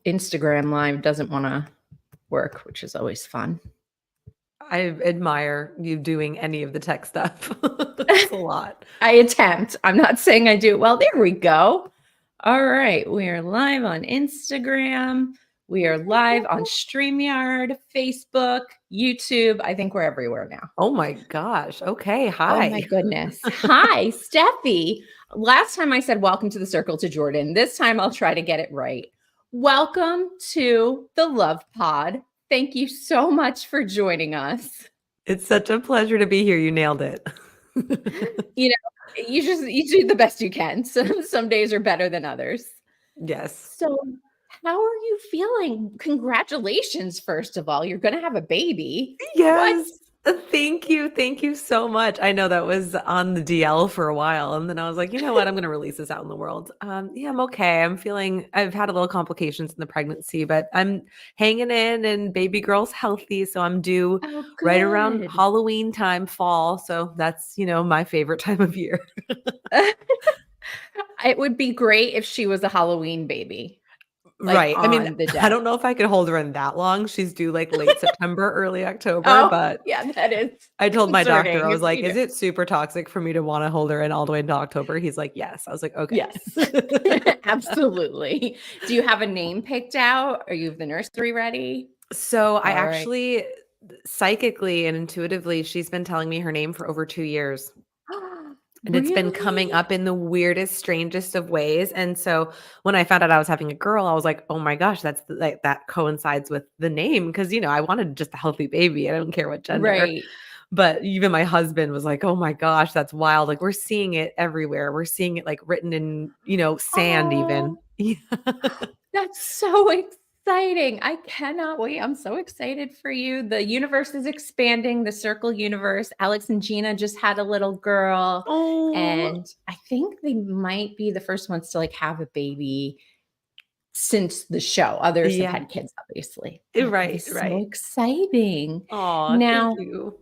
Instagram Live doesn't want to work, which is always fun. I admire you doing any of the tech stuff. It's a lot. I attempt. I'm not saying I do it well. There we go. All right. We are live on Instagram. We are live on Streamyard, Facebook, YouTube. I think we're everywhere now. Oh my gosh. Okay. Oh my Hi. goodness. Hi, Steffi. Last time I said welcome to the circle to Jordan. This time I'll try to get it right. Welcome to the LovePod. Thank you so much for joining us. It's such a pleasure to be here. You nailed it. You know, you do the best you can. Some days are better than others. Yes. So, how are you feeling? Congratulations, first of all. You're going to have a baby. What? Yes. Thank you. Thank you so much. I know that was on the DL for a while. And then I was like, you know what? I'm going to release this out in the world. Yeah, I'm okay. I've had a little complications in the pregnancy, but I'm hanging in and baby girl's healthy. So I'm due Oh, right around good. Halloween time, fall. So that's, my favorite time of year. It would be great if she was a Halloween baby, like Right. I mean, on the I day. don't know if I could hold her in that long. She's due like late September, early October, Oh, but yeah, that is I told my doctor, I concerning. was like, You know. is it super toxic for me to want to hold her in all the way into October? He's like, yes. I was like, okay. Yes, absolutely. Do you have a name picked out? Are you have the nursery ready? So I All right. actually psychically and intuitively, she's been telling me her name for over 2 years. And it's been coming Really? up in the weirdest, strangest of ways. And so when I found out I was having a girl, I was like, oh my gosh, like that coincides with the name. Cause I wanted just a healthy baby. I don't care what gender. Right. But even my husband was like, oh my gosh, that's wild. Like we're seeing it everywhere. We're seeing it like written in, sand even. Oh, that's so exciting. I cannot wait. I'm so excited for you. The universe is expanding, the circle universe. Alex and Gina just had a little girl, Oh, and I think they might be the first ones to like have a baby since the show. Others have yeah. had kids, obviously, but that Right, is so right. exciting. Oh, thank Now, you.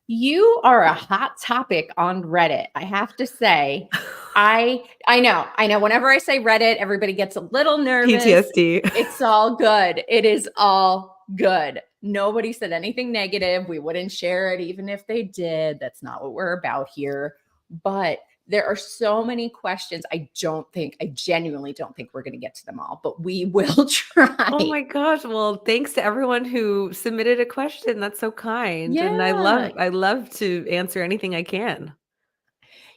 you are a hot topic on Reddit. I have to say, I know. Whenever I say Reddit, everybody gets a little nervous. PTSD. It's all good. It is all good. Nobody said anything negative. We wouldn't share it even if they did. That's not what we're about here. But there are so many questions. I genuinely don't think we're going to get to them all, but we will Oh try. my gosh. Well, thanks to everyone who submitted a question. That's so kind. And I Yeah. love I love to answer anything I can.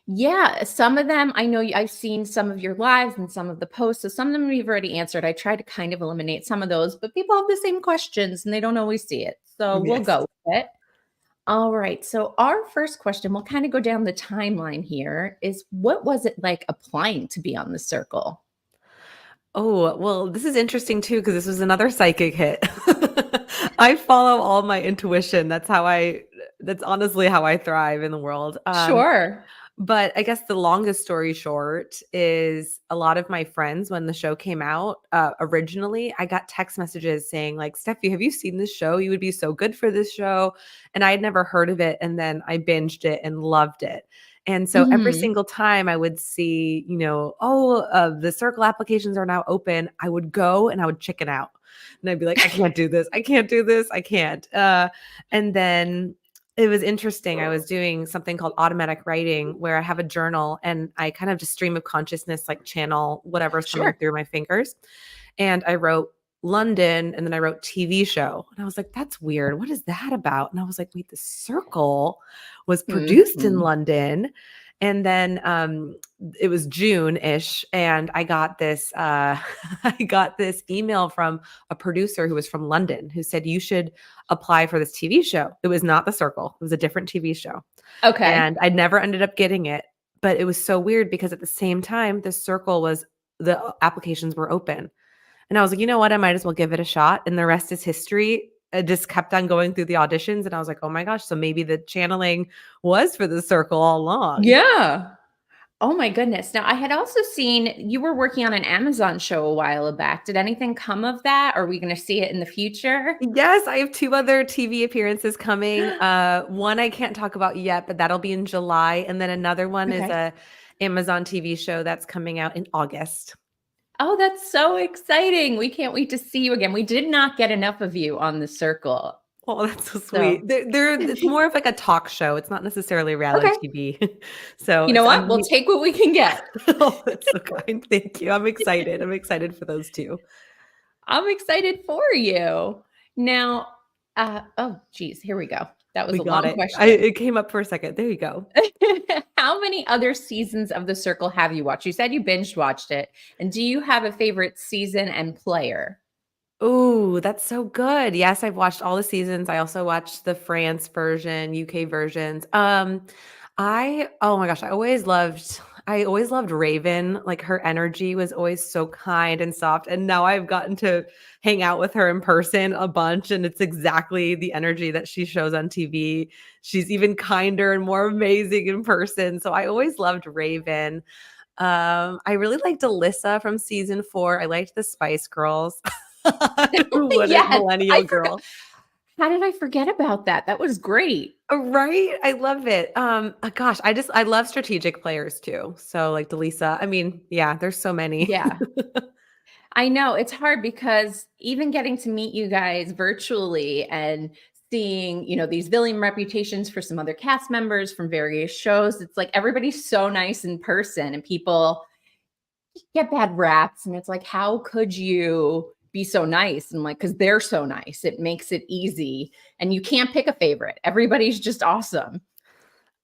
Yeah, some of them I know I've seen some of your lives and some of the posts. So some of them we've already answered. I try to kind of eliminate some of those, but people have the same questions and they don't always see it. So we'll Yes. go with it. All right. So our first question, we'll kind of go down the timeline here, is what was it like applying to be on the circle? Oh, well, this is interesting too, because this was another psychic hit. I follow all my intuition. That's honestly how I thrive in the world. Sure. But I guess the longest story short is a lot of my friends, when the show came out, originally, I got text messages saying like, Steffi, have you seen this show? You would be so good for this show. And I had never heard of it. And then I binged it and loved it. And so every Mhm. single time I would see, the circle applications are now open, I would go and I would chicken out. And I'd be like, I can't do this. I can't do this. I can't. And then it was interesting. I was doing something called automatic writing where I have a journal and I kind of just stream of consciousness, like channel whatever's coming Sure. through my fingers. And I wrote London and then I wrote TV show. And I was like, that's weird. What is that about? And I was like, wait, The Circle was produced in Mhm. London. And then it was June-ish, and I got this I got this email from a producer who was from London who said you should apply for this TV show. It was not The Circle. It was a different TV show. Okay. And I never ended up getting it, but it was so weird because at the same time the applications were open. And I was like, you know what? I might as well give it a shot. And the rest is history. I just kept on going through the auditions. And I was like, oh my gosh. So maybe the channeling was for The Circle all along. Yeah. Oh my goodness. Now, I had also seen you were working on an Amazon show a while back. Did anything come of that? Are we going to see it in the future? Yes, I have 2 other TV appearances coming. One I can't talk about yet, but that'll be in July. And then another one is Okay. a Amazon TV show that's coming out in August. Oh, that's so exciting. We can't wait to see you again. We did not get enough of you on the circle. Oh, that's so So, sweet. It's more of like a talk show. It's not necessarily reality okay. TV. So You know it's what? We'll take what we can get. oh, that's so kind. Thank you. I'm excited. I'm excited for those two. I'm excited for you. Now, oh, geez, here we go. That was We a got long it. question. It came up for a second. There you go. How many other seasons of The Circle have you watched? You said you binge watched it. And do you have a favorite season and player? Oh, that's so good. Yes, I've watched all the seasons. I also watched the France version, UK versions. I oh my gosh, I always loved Raven. Like her energy was always so kind and soft. And now I've gotten to hang out with her in person a bunch, and it's exactly the energy that she shows on TV. She's even kinder and more amazing in person. So I always loved Raven. I really liked Alyssa from season 4. I liked the Spice Girls. Who wouldn't? Yes, Millennial I forgot. girl. How did I forget about that? That was great. Right? I love it. Gosh, I love strategic players too. So like Delisa. I mean, yeah, there's so many. Yeah. I know it's hard because even getting to meet you guys virtually and seeing, these villain reputations for some other cast members from various shows, it's like everybody's so nice in person and people get bad raps. And it's like, how could you be so nice? And I'm like, because they're so nice. It makes it easy. And you can't pick a favorite. Everybody's just awesome.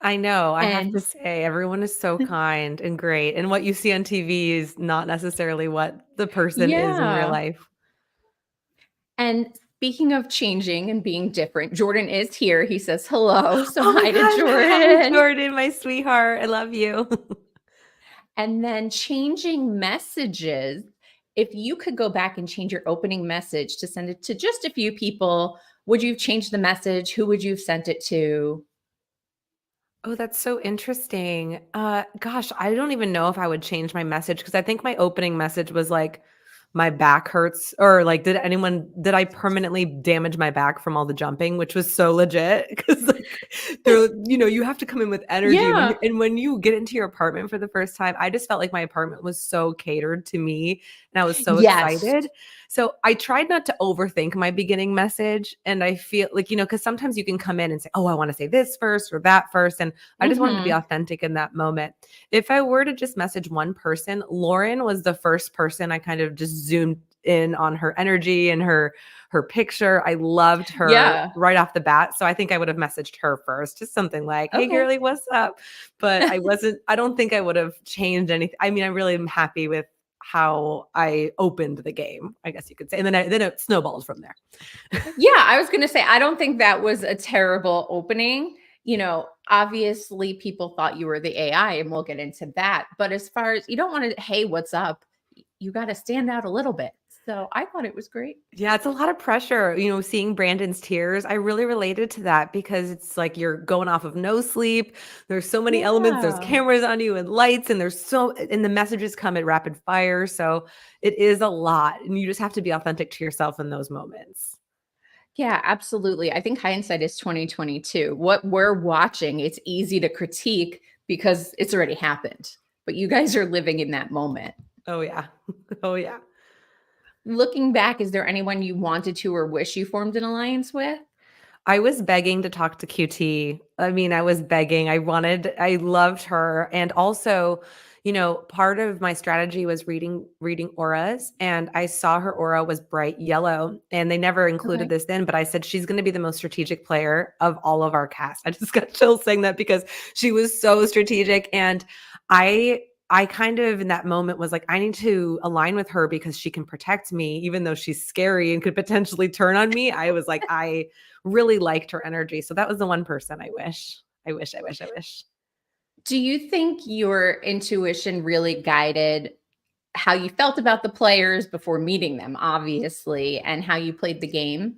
I know. I have to And say, everyone is so kind and great. And what you see on TV is not necessarily what the person is in real yeah. life. And speaking of changing and being different, Jordan is here. He says hello. So Oh my hi to gosh. Hi, Jordan. Jordan, my sweetheart. I love you. And then changing messages. If you could go back and change your opening message to send it to just a few people, would you have changed the message? Who would you have sent it to? Oh, that's so interesting. Gosh, I don't even know if I would change my message because I think my opening message was like, my back hurts, or like, did I permanently damage my back from all the jumping, which was so legit because like, you have to come in with energy Yeah. when you get into your apartment for the first time. I just felt like my apartment was so catered to me and I was so Yes. excited. So I tried not to overthink my beginning message. And I feel like, because sometimes you can come in and say, oh, I want to say this first or that first. And I just wanted to be Hmm. authentic in that moment. If I were to just message one person, Lauren was the first person I kind of just zoomed in on her energy and her picture. I loved her Yeah. right off the bat. So I think I would have messaged her first, just something like, hey Okay. girly, what's up? But I don't think I would have changed anything. I mean, I really am happy with how I opened the game, I guess you could say. And then it snowballed from there. Yeah, I was going to say, I don't think that was a terrible opening. Obviously people thought you were the AI and we'll get into that. But as far as you don't want to, hey, what's up? You got to stand out a little bit. So I thought it was great. Yeah, it's a lot of pressure, seeing Brandon's tears. I really related to that because it's like you're going off of no sleep. There's so many elements. There's Yeah. cameras on you and lights, and and the messages come at rapid fire. So it is a lot. And you just have to be authentic to yourself in those moments. Yeah, absolutely. I think hindsight is 2022. What we're watching, it's easy to critique because it's already happened. But you guys are living in that moment. Oh, yeah. Oh, yeah. Looking back, is there anyone you wanted to or wish you formed an alliance with? I was begging to talk to QT. I mean, I was begging. I loved her. And also, part of my strategy was reading auras, and I saw her aura was bright yellow, and they never included Okay. this in, but I said she's going to be the most strategic player of all of our cast. I just got chills saying that because she was so strategic, and I kind of in that moment was like, I need to align with her because she can protect me, even though she's scary and could potentially turn on me. I was like, I really liked her energy. So that was the one person I wish. I wish. Do you think your intuition really guided how you felt about the players before meeting them, obviously, and how you played the game?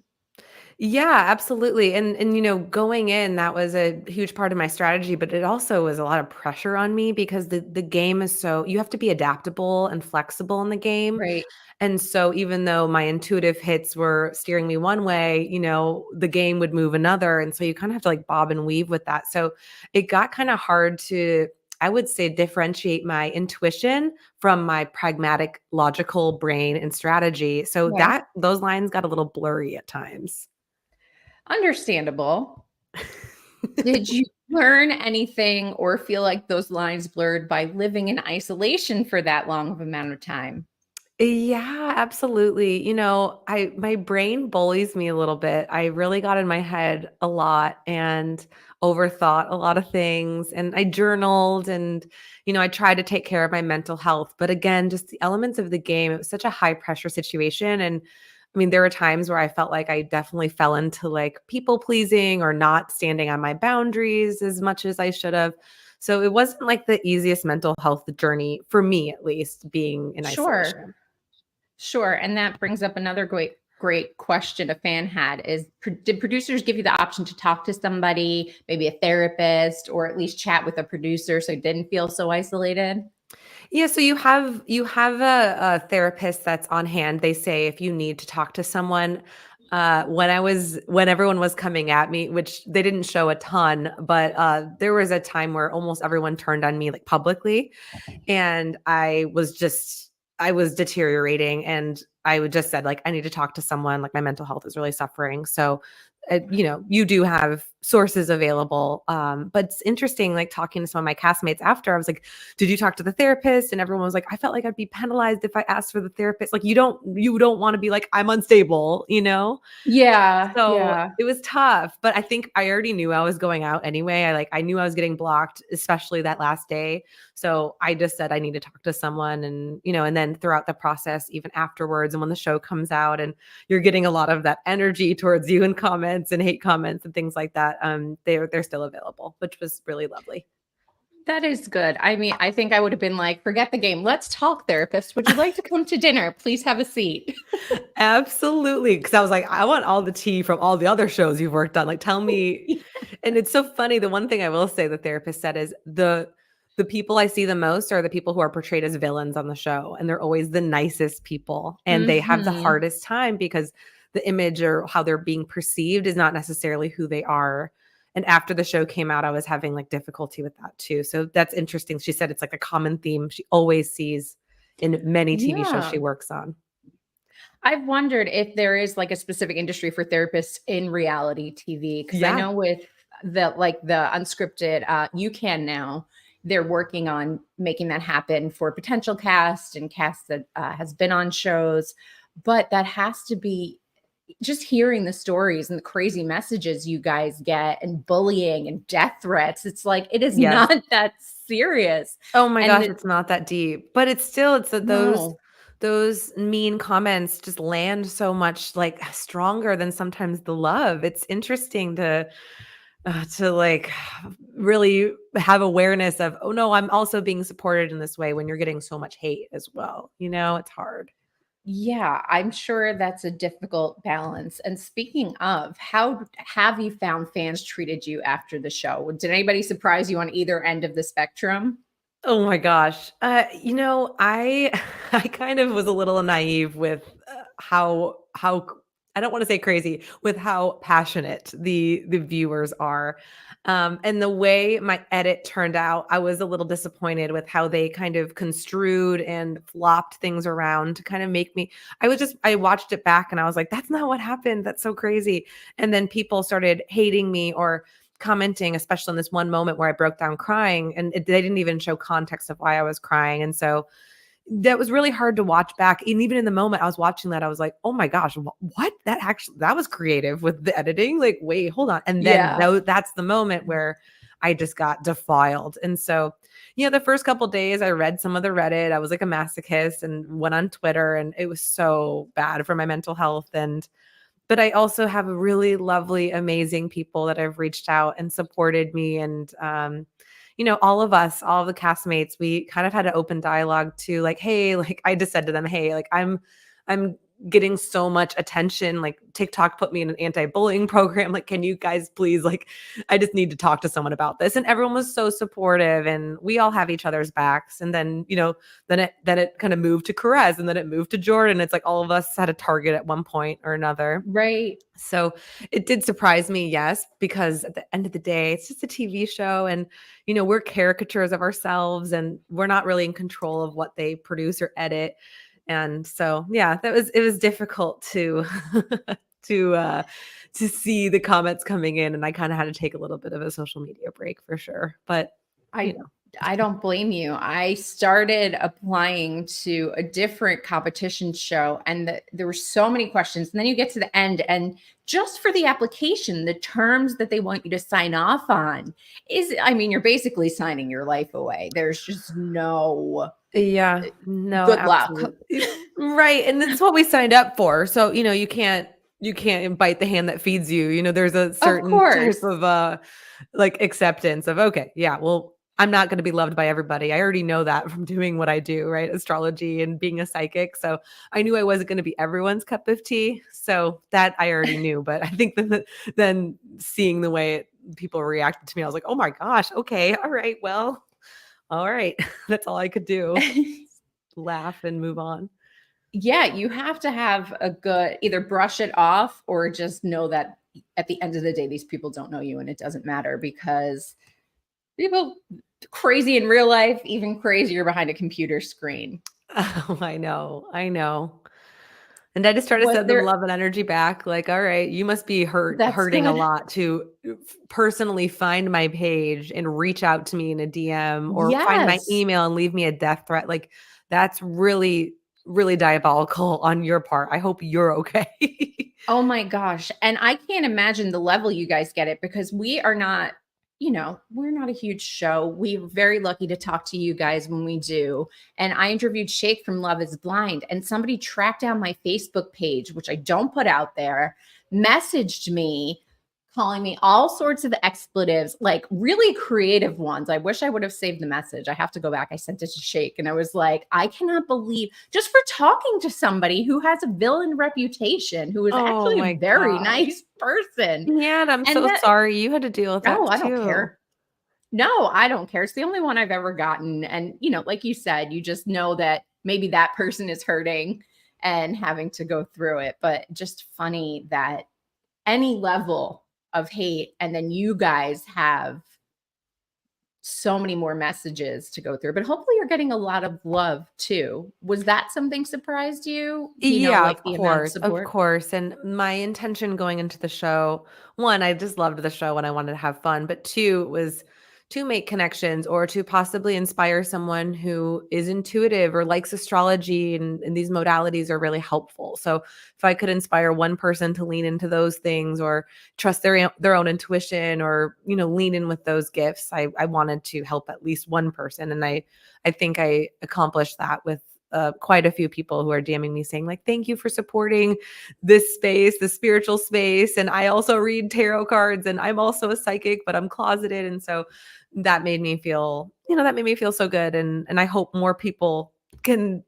Yeah, absolutely. And going in, that was a huge part of my strategy, but it also was a lot of pressure on me because the game is so you have to be adaptable and flexible in the game. Right. And so even though my intuitive hits were steering me one way, the game would move another. And so you kind of have to like bob and weave with that. So it got kind of hard to I would say differentiate my intuition from my pragmatic, logical brain and strategy. So Okay. that those lines got a little blurry at times. Understandable. Did you learn anything or feel like those lines blurred by living in isolation for that long of amount of time? Yeah, absolutely. My brain bullies me a little bit. I really got in my head a lot and overthought a lot of things, and I journaled, and I tried to take care of my mental health, but again, just the elements of the game, it was such a high pressure situation. And I mean, there were times where I felt like I definitely fell into like people pleasing or not standing on my boundaries as much as I should have. So it wasn't like the easiest mental health journey for me, at least, being in Sure. isolation. Sure. And that brings up another great question a fan had is did producers give you the option to talk to somebody, maybe a therapist, or at least chat with a producer so you didn't feel so isolated? Yeah, so you have a therapist that's on hand. They say if you need to talk to someone. When everyone was coming at me, which they didn't show a ton, but there was a time where almost everyone turned on me like publicly, and I was deteriorating, and I would just said like I need to talk to someone, like my mental health is really suffering. So you do have sources available, but it's interesting, like talking to some of my castmates after. I was like, did you talk to the therapist? And everyone was like, I felt like I'd be penalized if I asked for the therapist. Like you don't want to be like, I'm unstable. Yeah. So Yeah. it was tough, but I think I already knew I was going out anyway. I knew I was getting blocked, especially that last day. So I just said I need to talk to someone, and then throughout the process, even afterwards, and when the show comes out and you're getting a lot of that energy towards you in comments and hate comments and things like that, they're still available, which was really lovely. That is good. I mean, I think I would have been like, forget the game. Let's talk, therapist. Would you like to come to dinner? Please have a seat. Absolutely, because I was like, I want all the tea from all the other shows you've worked on. Like, tell me. And it's so funny. The one thing I will say the therapist said is the people I see the most are the people who are portrayed as villains on the show, and they're always the nicest people, and they have the Hmm. hardest time because the image or how they're being perceived is not necessarily who they are. And after the show came out, I was having like difficulty with that too. So that's interesting. She said it's like a common theme she always sees in many TV shows Yeah. she works on. I've wondered if there is like a specific industry for therapists in reality TV. Cause I Yeah. know with the unscripted, you can now, they're working on making that happen for potential cast and cast that has been on shows. But that has to be just hearing the stories and the crazy messages you guys get and bullying and death threats. It's like, it is Yes. not that serious. Oh my And gosh, it's not that deep, but it's that those no. those mean comments just land so much like stronger than sometimes the love. It's interesting to like really have awareness of, oh no, I'm also being supported in this way when you're getting so much hate as well. It's hard. Yeah, I'm sure that's a difficult balance. And speaking of, how have you found fans treated you after the show? Did anybody surprise you on either end of the spectrum? Oh my gosh. I I kind of was a little naive with how I don't want to say crazy with how passionate the viewers are. And the way my edit turned out, I was a little disappointed with how they kind of construed and flopped things around to kind of make me I watched it back and I was like, that's not what happened. That's so crazy. And then people started hating me or commenting, especially in this one moment where I broke down crying, and they didn't even show context of why I was crying. And so that was really hard to watch back. And even in the moment I was watching that, I was like, oh my gosh, what? That was creative with the editing. Like, wait, hold on. And then Yeah. that's the moment where I just got defiled. And so, the first couple days I read some of the Reddit. I was like a masochist and went on Twitter, and it was so bad for my mental health. But I also have really lovely, amazing people that have reached out and supported me. And, all of us, all of the castmates, we kind of had an open dialogue to like, hey, like I just said to them, hey, like I'm getting so much attention. Like TikTok put me in an anti-bullying program. Like, can you guys please, like, I just need to talk to someone about this. And everyone was so supportive, and we all have each other's backs. And then, then it kind of moved to Perez, and then it moved to Jordan. It's like all of us had a target at one point or another. Right. So it did surprise me, yes, because at the end of the day, it's just a TV show, and we're caricatures of ourselves, and we're not really in control of what they produce or edit. And so, yeah, it was difficult to to see the comments coming in, and I kind of had to take a little bit of a social media break for sure. But I don't blame you. I started applying to a different competition show, and there were so many questions. And then you get to the end, and just for the application, the terms that they want you to sign off on you're basically signing your life away. There's just no no, good luck. Right. And that's what we signed up for. So, you can't bite the hand that feeds you. There's a certain type of like acceptance of, okay, yeah, well, I'm not going to be loved by everybody. I already know that from doing what I do, right? Astrology and being a psychic. So I knew I wasn't going to be everyone's cup of tea. So that I already knew. But I think then seeing the way people reacted to me, I was like, oh my gosh, okay, all right, well, all right. That's all I could do. Laugh and move on. Yeah, you have to have a good, either brush it off or just know that at the end of the day, these people don't know you, and it doesn't matter, because people crazy in real life, even crazier behind a computer screen. Oh, I know. And I just started to send them love and energy back. Like, all right, you must be hurting a lot to personally find my page and reach out to me in a DM or find my email and leave me a death threat. Like, that's really, really diabolical on your part. I hope you're okay. Oh my gosh. And I can't imagine the level you guys get it, because we are not, we're not a huge show. We're very lucky to talk to you guys when we do. And I interviewed Shake from Love is Blind, and somebody tracked down my Facebook page, which I don't put out there, messaged me, calling me all sorts of expletives, like really creative ones. I wish I would have saved the message. I have to go back. I sent it to Shake, and I was like, I cannot believe, just for talking to somebody who has a villain reputation, who is actually a very nice person. Yeah, and I'm so sorry you had to deal with that. Oh, I don't care. No, I don't care. It's the only one I've ever gotten. And, like you said, you just know that maybe that person is hurting and having to go through it. But just funny that any level of hate, and then you guys have so many more messages to go through, but hopefully you're getting a lot of love too. Was that something surprised you? Of course. And my intention going into the show, one, I just loved the show and I wanted to have fun, but two, was to make connections or to possibly inspire someone who is intuitive or likes astrology, and these modalities are really helpful. So if I could inspire one person to lean into those things or trust their own intuition, or, lean in with those gifts, I wanted to help at least one person. And I think I accomplished that with quite a few people who are DMing me saying like, thank you for supporting this space, the spiritual space. And I also read tarot cards, and I'm also a psychic, but I'm closeted. And so that made me feel, so good. And I hope more people can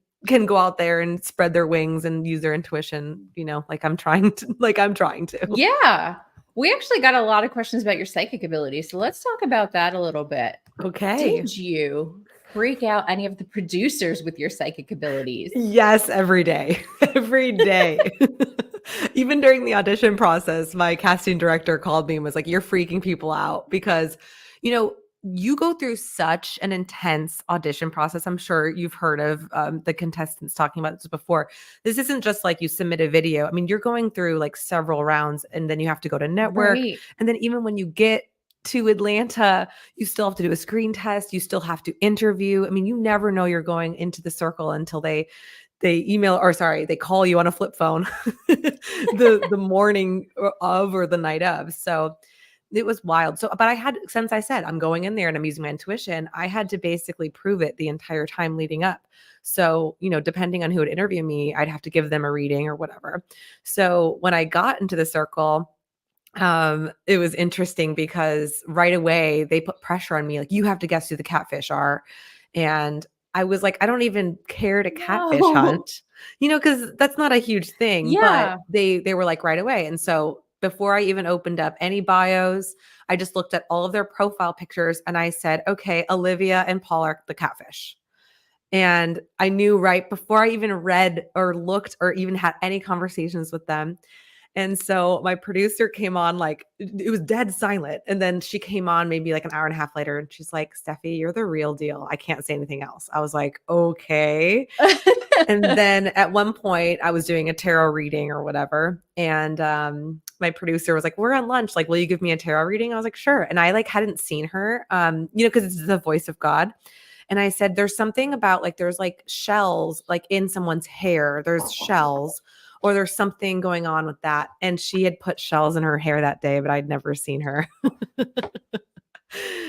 go out there and spread their wings and use their intuition, like I'm trying to. Yeah. We actually got a lot of questions about your psychic abilities. So let's talk about that a little bit. Okay. Did you freak out any of the producers with your psychic abilities? Yes, every day. Every day. Even during the audition process, my casting director called me and was like, you're freaking people out, because, you go through such an intense audition process. I'm sure you've heard of the contestants talking about this before. This isn't just like you submit a video. I mean, you're going through like several rounds, and then you have to go to network. Right. And then even when you get to Atlanta, you still have to do a screen test. You still have to interview. I mean, you never know you're going into the circle until they call you on a flip phone the morning of or the night of. So it was wild. So, but since I said I'm going in there and I'm using my intuition, I had to basically prove it the entire time leading up. So, depending on who would interview me, I'd have to give them a reading or whatever. So when I got into the circle, it was interesting because right away they put pressure on me. Like, you have to guess who the catfish are. And I was like, I don't even care to catfish No. hunt, because that's not a huge thing, but Yeah. they were like right away. And so before I even opened up any bios, I just looked at all of their profile pictures and I said, okay, Olivia and Paul are the catfish. And I knew right before I even read or looked or even had any conversations with them. And so my producer came on, like, it was dead silent. And then she came on maybe like an hour and a half later and she's like, Steffi, you're the real deal. I can't say anything else. I was like, okay. And then at one point I was doing a tarot reading or whatever. And my producer was like, we're on lunch. Like, will you give me a tarot reading? I was like, sure. And I like hadn't seen her, because it's the voice of God. And I said, there's something about like, there's like shells, like in someone's hair, there's shells, or there's something going on with that. And she had put shells in her hair that day, but I'd never seen her.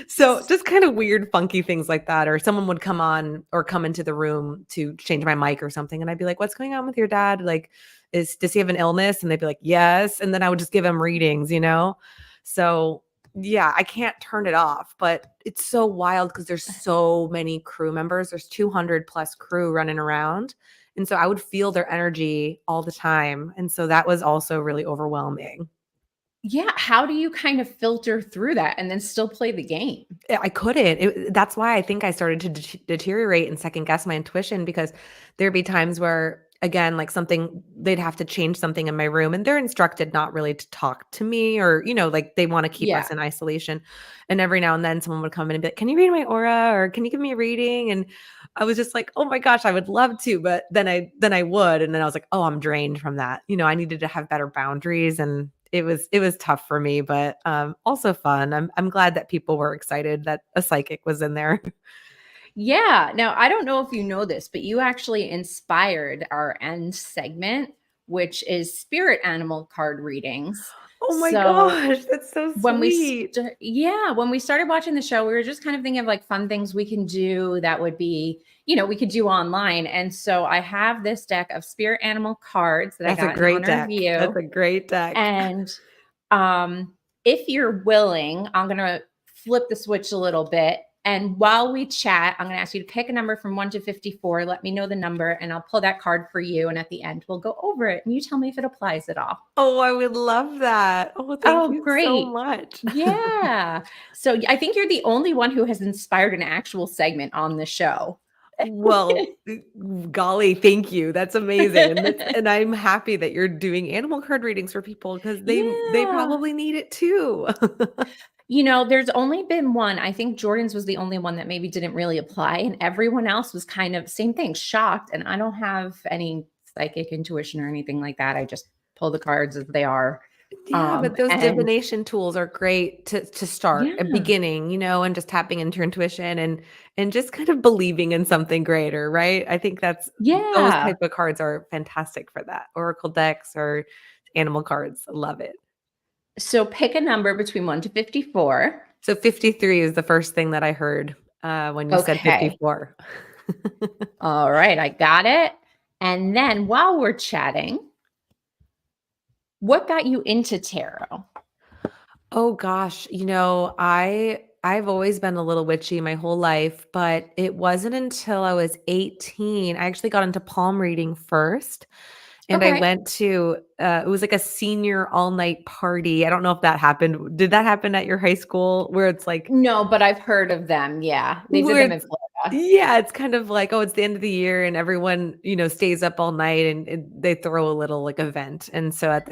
So just kind of weird, funky things like that. Or someone would come on or come into the room to change my mic or something. And I'd be like, what's going on with your dad? Like, does he have an illness? And they'd be like, yes. And then I would just give him readings. So yeah, I can't turn it off, but it's so wild because there's so many crew members. There's 200 plus crew running around. And so I would feel their energy all the time. And so that was also really overwhelming. Yeah. How do you kind of filter through that and then still play the game? I couldn't. That's why I think I started to deteriorate and second guess my intuition, because there'd be times where, again, like they'd have to change something in my room and they're instructed not really to talk to me, or, like they want to keep Yeah. us in isolation. And every now and then someone would come in and be like, can you read my aura, or can you give me a reading? And I was just like, oh my gosh, I would love to. But then I would. And then I was like, oh, I'm drained from that. I needed to have better boundaries, and it was tough for me, but also fun. I'm glad that people were excited that a psychic was in there. Yeah. Now, I don't know if you know this, but you actually inspired our end segment, which is spirit animal card readings. Oh my So gosh, that's so when sweet. when we started watching the show, we were just kind of thinking of like fun things we can do that would be, we could do online. And so I have this deck of spirit animal cards that That's I a got in great honor of deck. That's you. a great deck. And if you're willing, I'm going to flip the switch a little bit. And while we chat, I'm going to ask you to pick a number from 1 to 54. Let me know the number and I'll pull that card for you. And at the end, we'll go over it and you tell me if it applies at all. Oh, I would love that. Oh, thank Oh, you so great. much. Yeah. So I think you're the only one who has inspired an actual segment on the show. Well, golly, thank you. That's amazing. And I'm happy that you're doing animal card readings for people, because they Yeah. probably need it too. There's only been one. I think Jordan's was the only one that maybe didn't really apply. And everyone else was kind of same thing, shocked. And I don't have any psychic intuition or anything like that. I just pull the cards as they are. Yeah, but those And divination tools are great to start yeah, at beginning, and just tapping into your intuition and just kind of believing in something greater, right? I think those yeah. type of cards are fantastic for that. Oracle decks or animal cards. I love it. So pick a number between 1 to 54. So 53 is the first thing that I heard when you said Okay. 54. All right. I got it. And then while we're chatting, what got you into tarot? Oh gosh, I've always been a little witchy my whole life, but it wasn't until I was 18. I actually got into palm reading first. And I Okay. went to it was like a senior all-night party. I don't know if that happened. Did that happen at your high school, where it's like No, but I've heard of them. Yeah. They did where them in it's Florida. yeah, it's kind of like, oh, it's the end of the year and everyone, stays up all night, and they throw a little like event. And so at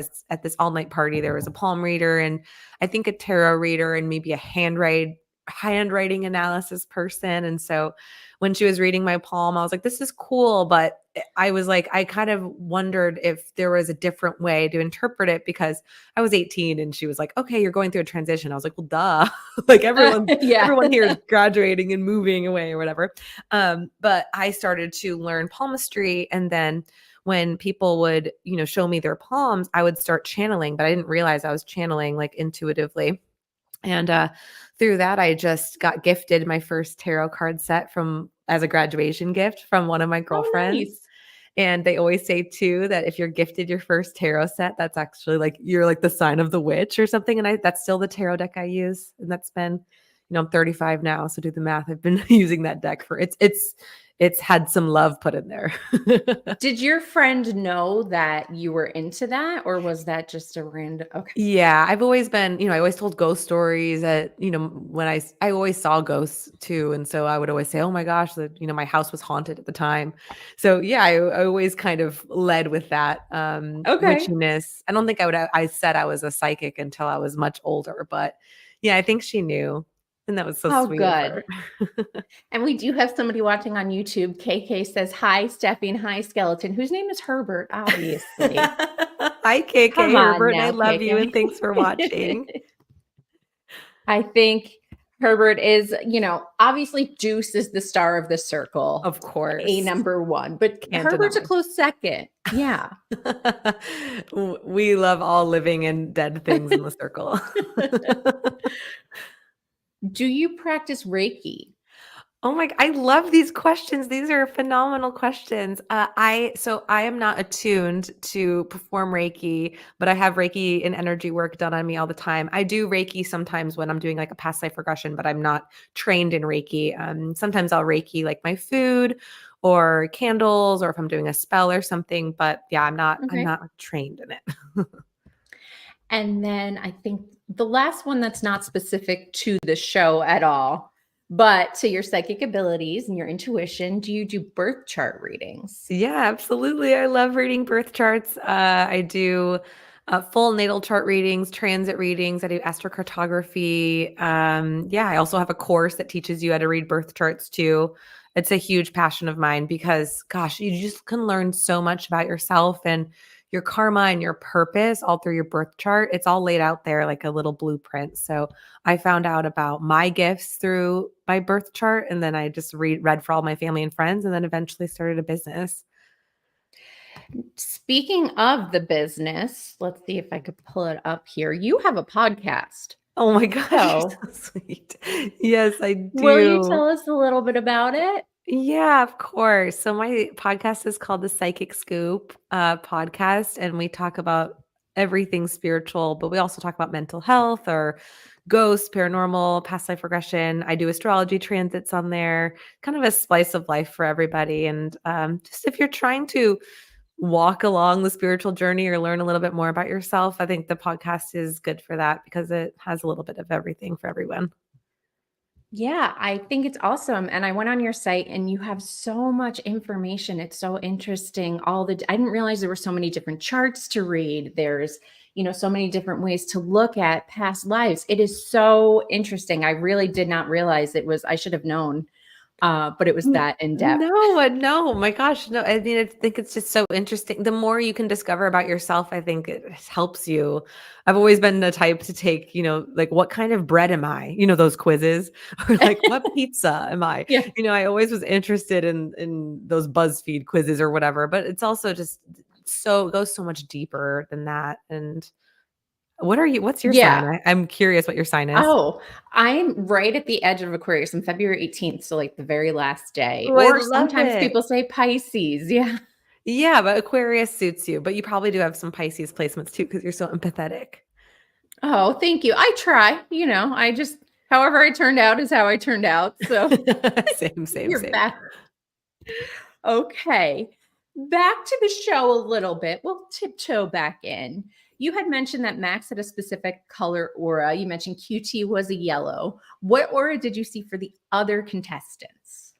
this all-night party, there was a palm reader, and I think a tarot reader, and maybe a handwriting analysis person. And so when she was reading my palm, I was like, this is cool. But I was like, I kind of wondered if there was a different way to interpret it, because I was 18 and she was like, okay, you're going through a transition. I was like, well, duh. Like Yeah. everyone here is graduating and moving away or whatever. But I started to learn palmistry. And then when people would, show me their palms, I would start channeling, but I didn't realize I was channeling like intuitively. And through that, I just got gifted my first tarot card set as a graduation gift from one of my Oh, girlfriends. nice. And they always say too that if you're gifted your first tarot set, that's actually like you're like the sign of the witch or something. And that's still the tarot deck I use. And that's been, I'm 35 now, so do the math. I've been using that deck for it's it's had some love put in there. Did your friend know that you were into that, or was that just a random? Okay. Yeah, I've always been, I always told ghost stories at, when I always saw ghosts too. And so I would always say, oh my gosh, my house was haunted at the time. So yeah, I always kind of led with that Okay. witchiness. I don't think I said I was a psychic until I was much older, but yeah, I think she knew. And that was so Oh, sweet of good. her. And we do have somebody watching on YouTube. KK says, hi, Steffi, and hi, Skeleton, whose name is Herbert, obviously. Hi, KK Come on Herbert. I now, love you KK. and thanks for watching. I think Herbert is, obviously Juice is the star of the circle, Of a course. number one, but Can't Herbert's a deny. close second. Yeah. We love all living and dead things in the circle. Do you practice Reiki? Oh my, I love these questions. These are phenomenal questions. I am not attuned to perform Reiki, but I have Reiki and energy work done on me all the time. I do Reiki sometimes when I'm doing like a past life regression, but I'm not trained in Reiki. Sometimes I'll Reiki like my food or candles, or if I'm doing a spell or something. But yeah, I'm Okay. not trained in it. And then I think the last one that's not specific to the show at all, but to your psychic abilities and your intuition, do you do birth chart readings? Yeah, absolutely. I love reading birth charts. I do full natal chart readings, transit readings. I do astrocartography. Yeah, I also have a course that teaches you how to read birth charts too. It's a huge passion of mine because, gosh, you just can learn so much about yourself and your karma and your purpose all through your birth chart. It's all laid out there like a little blueprint. So I found out about my gifts through my birth chart, and then I just read for all my family and friends, and then eventually started a business. Speaking of the business, let's see if I could pull it up here. You have a podcast. Oh my gosh, you're So, so sweet. Yes, I will you do. tell us a little bit about it? Yeah, of course. So my podcast is called the Psychic Scoop podcast, and we talk about everything spiritual, but we also talk about mental health or ghosts, paranormal, past life regression. I do astrology transits on there, kind of a slice of life for everybody. And just if you're trying to walk along the spiritual journey or learn a little bit more about yourself, I think the podcast is good for that because it has a little bit of everything for everyone. Yeah, I think it's awesome. And I went on your site and you have so much information. It's so interesting. I didn't realize there were so many different charts to read. There's, so many different ways to look at past lives. It is so interesting. I really did not realize I should have known, but it was that in depth. No, my gosh, no. I mean, I think it's just so interesting. The more you can discover about yourself, I think it helps you. I've always been the type to take, like what kind of bread am I? Those quizzes, or like what pizza am I? Yeah. I always was interested in those BuzzFeed quizzes or whatever. But it's also just it goes so much deeper than that. And what's your sign? Yeah. I'm curious what your sign is. Oh, I'm right at the edge of Aquarius. I'm February 18th, so like the very last day. Oh, I Or love sometimes it. people say Pisces. Yeah. Yeah, but Aquarius suits you, but you probably do have some Pisces placements too because you're so empathetic. Oh, thank you. I try, I just however I turned out is how I turned out. So you're Same. back. Okay. Back to the show a little bit. We'll tiptoe back in. You had mentioned that Max had a specific color aura. You mentioned QT was a yellow. What aura did you see for the other contestants?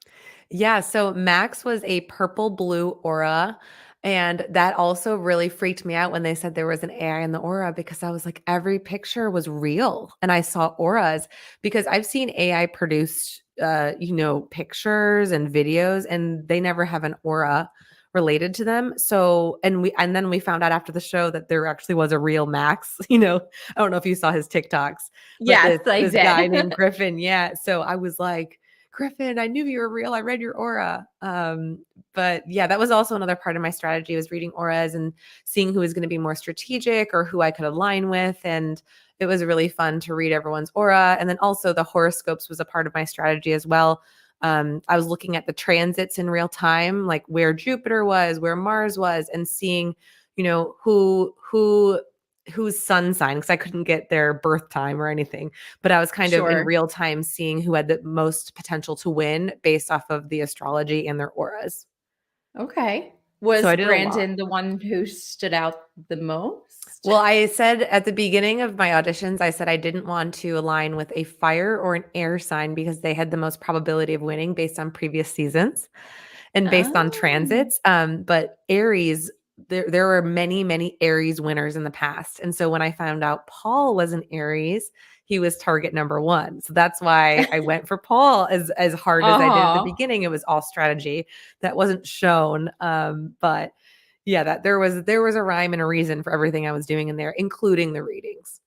Yeah, so Max was a purple blue aura. And that also really freaked me out when they said there was an AI in the aura because I was like, every picture was real. And I saw auras because I've seen AI produce, pictures and videos, and they never have an aura related to them. So, and then we found out after the show that there actually was a real Max. I don't know if you saw his TikToks, but Yes, I this guy named did. Griffin. Yeah. So I was like, Griffin, I knew you were real. I read your aura. But yeah, that was also another part of my strategy was reading auras and seeing who was going to be more strategic or who I could align with. And it was really fun to read everyone's aura. And then also the horoscopes was a part of my strategy as well. I was looking at the transits in real time, like where Jupiter was, where Mars was, and seeing, who whose sun sign, because I couldn't get their birth time or anything, but I was kind of in Sure. real time seeing who had the most potential to win based off of the astrology and their auras. Okay. So Was I did a lot. Brandon the one who stood out the most? Well, I said at the beginning of my auditions, I said I didn't want to align with a fire or an air sign because they had the most probability of winning based on previous seasons and based on Oh. transits. But Aries, there were many, many Aries winners in the past. And so when I found out Paul was an Aries, he was target number one. So that's why I went for Paul as hard as I did at the Uh-huh. beginning. It was all strategy that wasn't shown. But yeah, that there was a rhyme and a reason for everything I was doing in there, including the readings.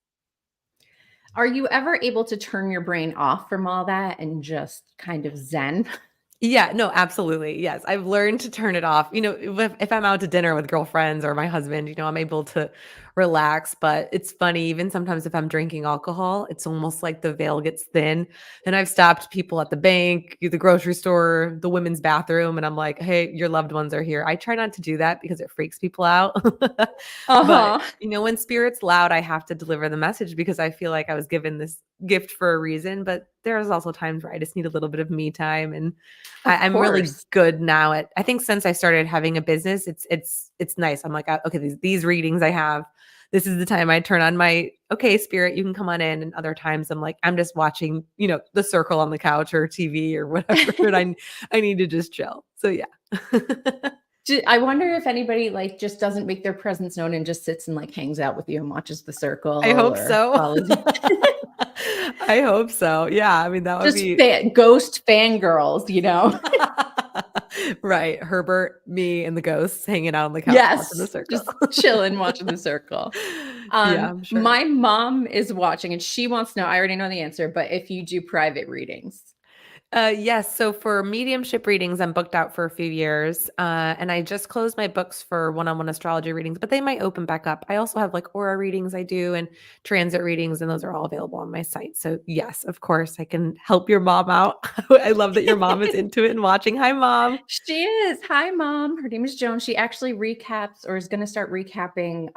Are you ever able to turn your brain off from all that and just kind of zen? Yeah, no, absolutely. Yes. I've learned to turn it off. If I'm out to dinner with girlfriends or my husband, I'm able to relax. But it's funny, even sometimes if I'm drinking alcohol, it's almost like the veil gets thin. And I've stopped people at the bank, the grocery store, the women's bathroom, and I'm like, hey, your loved ones are here. I try not to do that because it freaks people out. But Uh-huh. when spirit's loud, I have to deliver the message because I feel like I was given this gift for a reason. But there's also times where I just need a little bit of me time, and Of I'm really course. good now at. I think since I started having a business, it's nice. I'm like, okay, these readings I have. This is the time I turn on my okay, spirit, you can come on in. And other times I'm like, I'm just watching, The Circle on the couch or TV or whatever, and I need to just chill. So yeah. I wonder if anybody like just doesn't make their presence known and just sits and like hangs out with you and watches The I Circle hope or so. follows you. I hope so. Yeah, I mean that would Just be ghost fangirls, right. Herbert, me, and the ghosts hanging out on the couch watching The Yes, Circle. just chilling, watching The Circle. Yeah, I'm sure. My mom is watching and she wants to know, I already know the answer, but if you do private readings. Yes. So for mediumship readings, I'm booked out for a few years. And I just closed my books for one-on-one astrology readings, but they might open back up. I also have like aura readings I do and transit readings, and those are all available on my site. So yes, of course, I can help your mom out. I love that your mom is into it and watching. Hi, mom. She is. Hi, mom. Her name is Joan. She actually recaps or is going to start recapping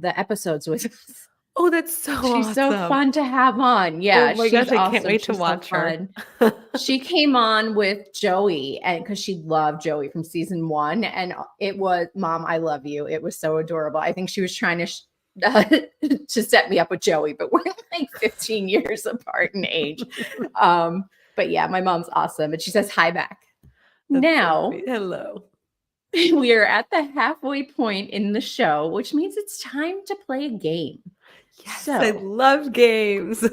the episodes with us. Oh, that's so She's so awesome. fun to have on. Oh Yeah, my she's gosh, I can't awesome. wait to She's so watch her. fun. She came on with Joey and because she loved Joey from season 1 and it was mom, I love you. It was so adorable. I think she was trying to set me up with Joey, but we're like 15 years apart in age. But yeah, my mom's awesome and she says hi back. That's so Now, sweet. Hello. we are at the halfway point in the show, which means it's time to play a game. Yes, I So, love games.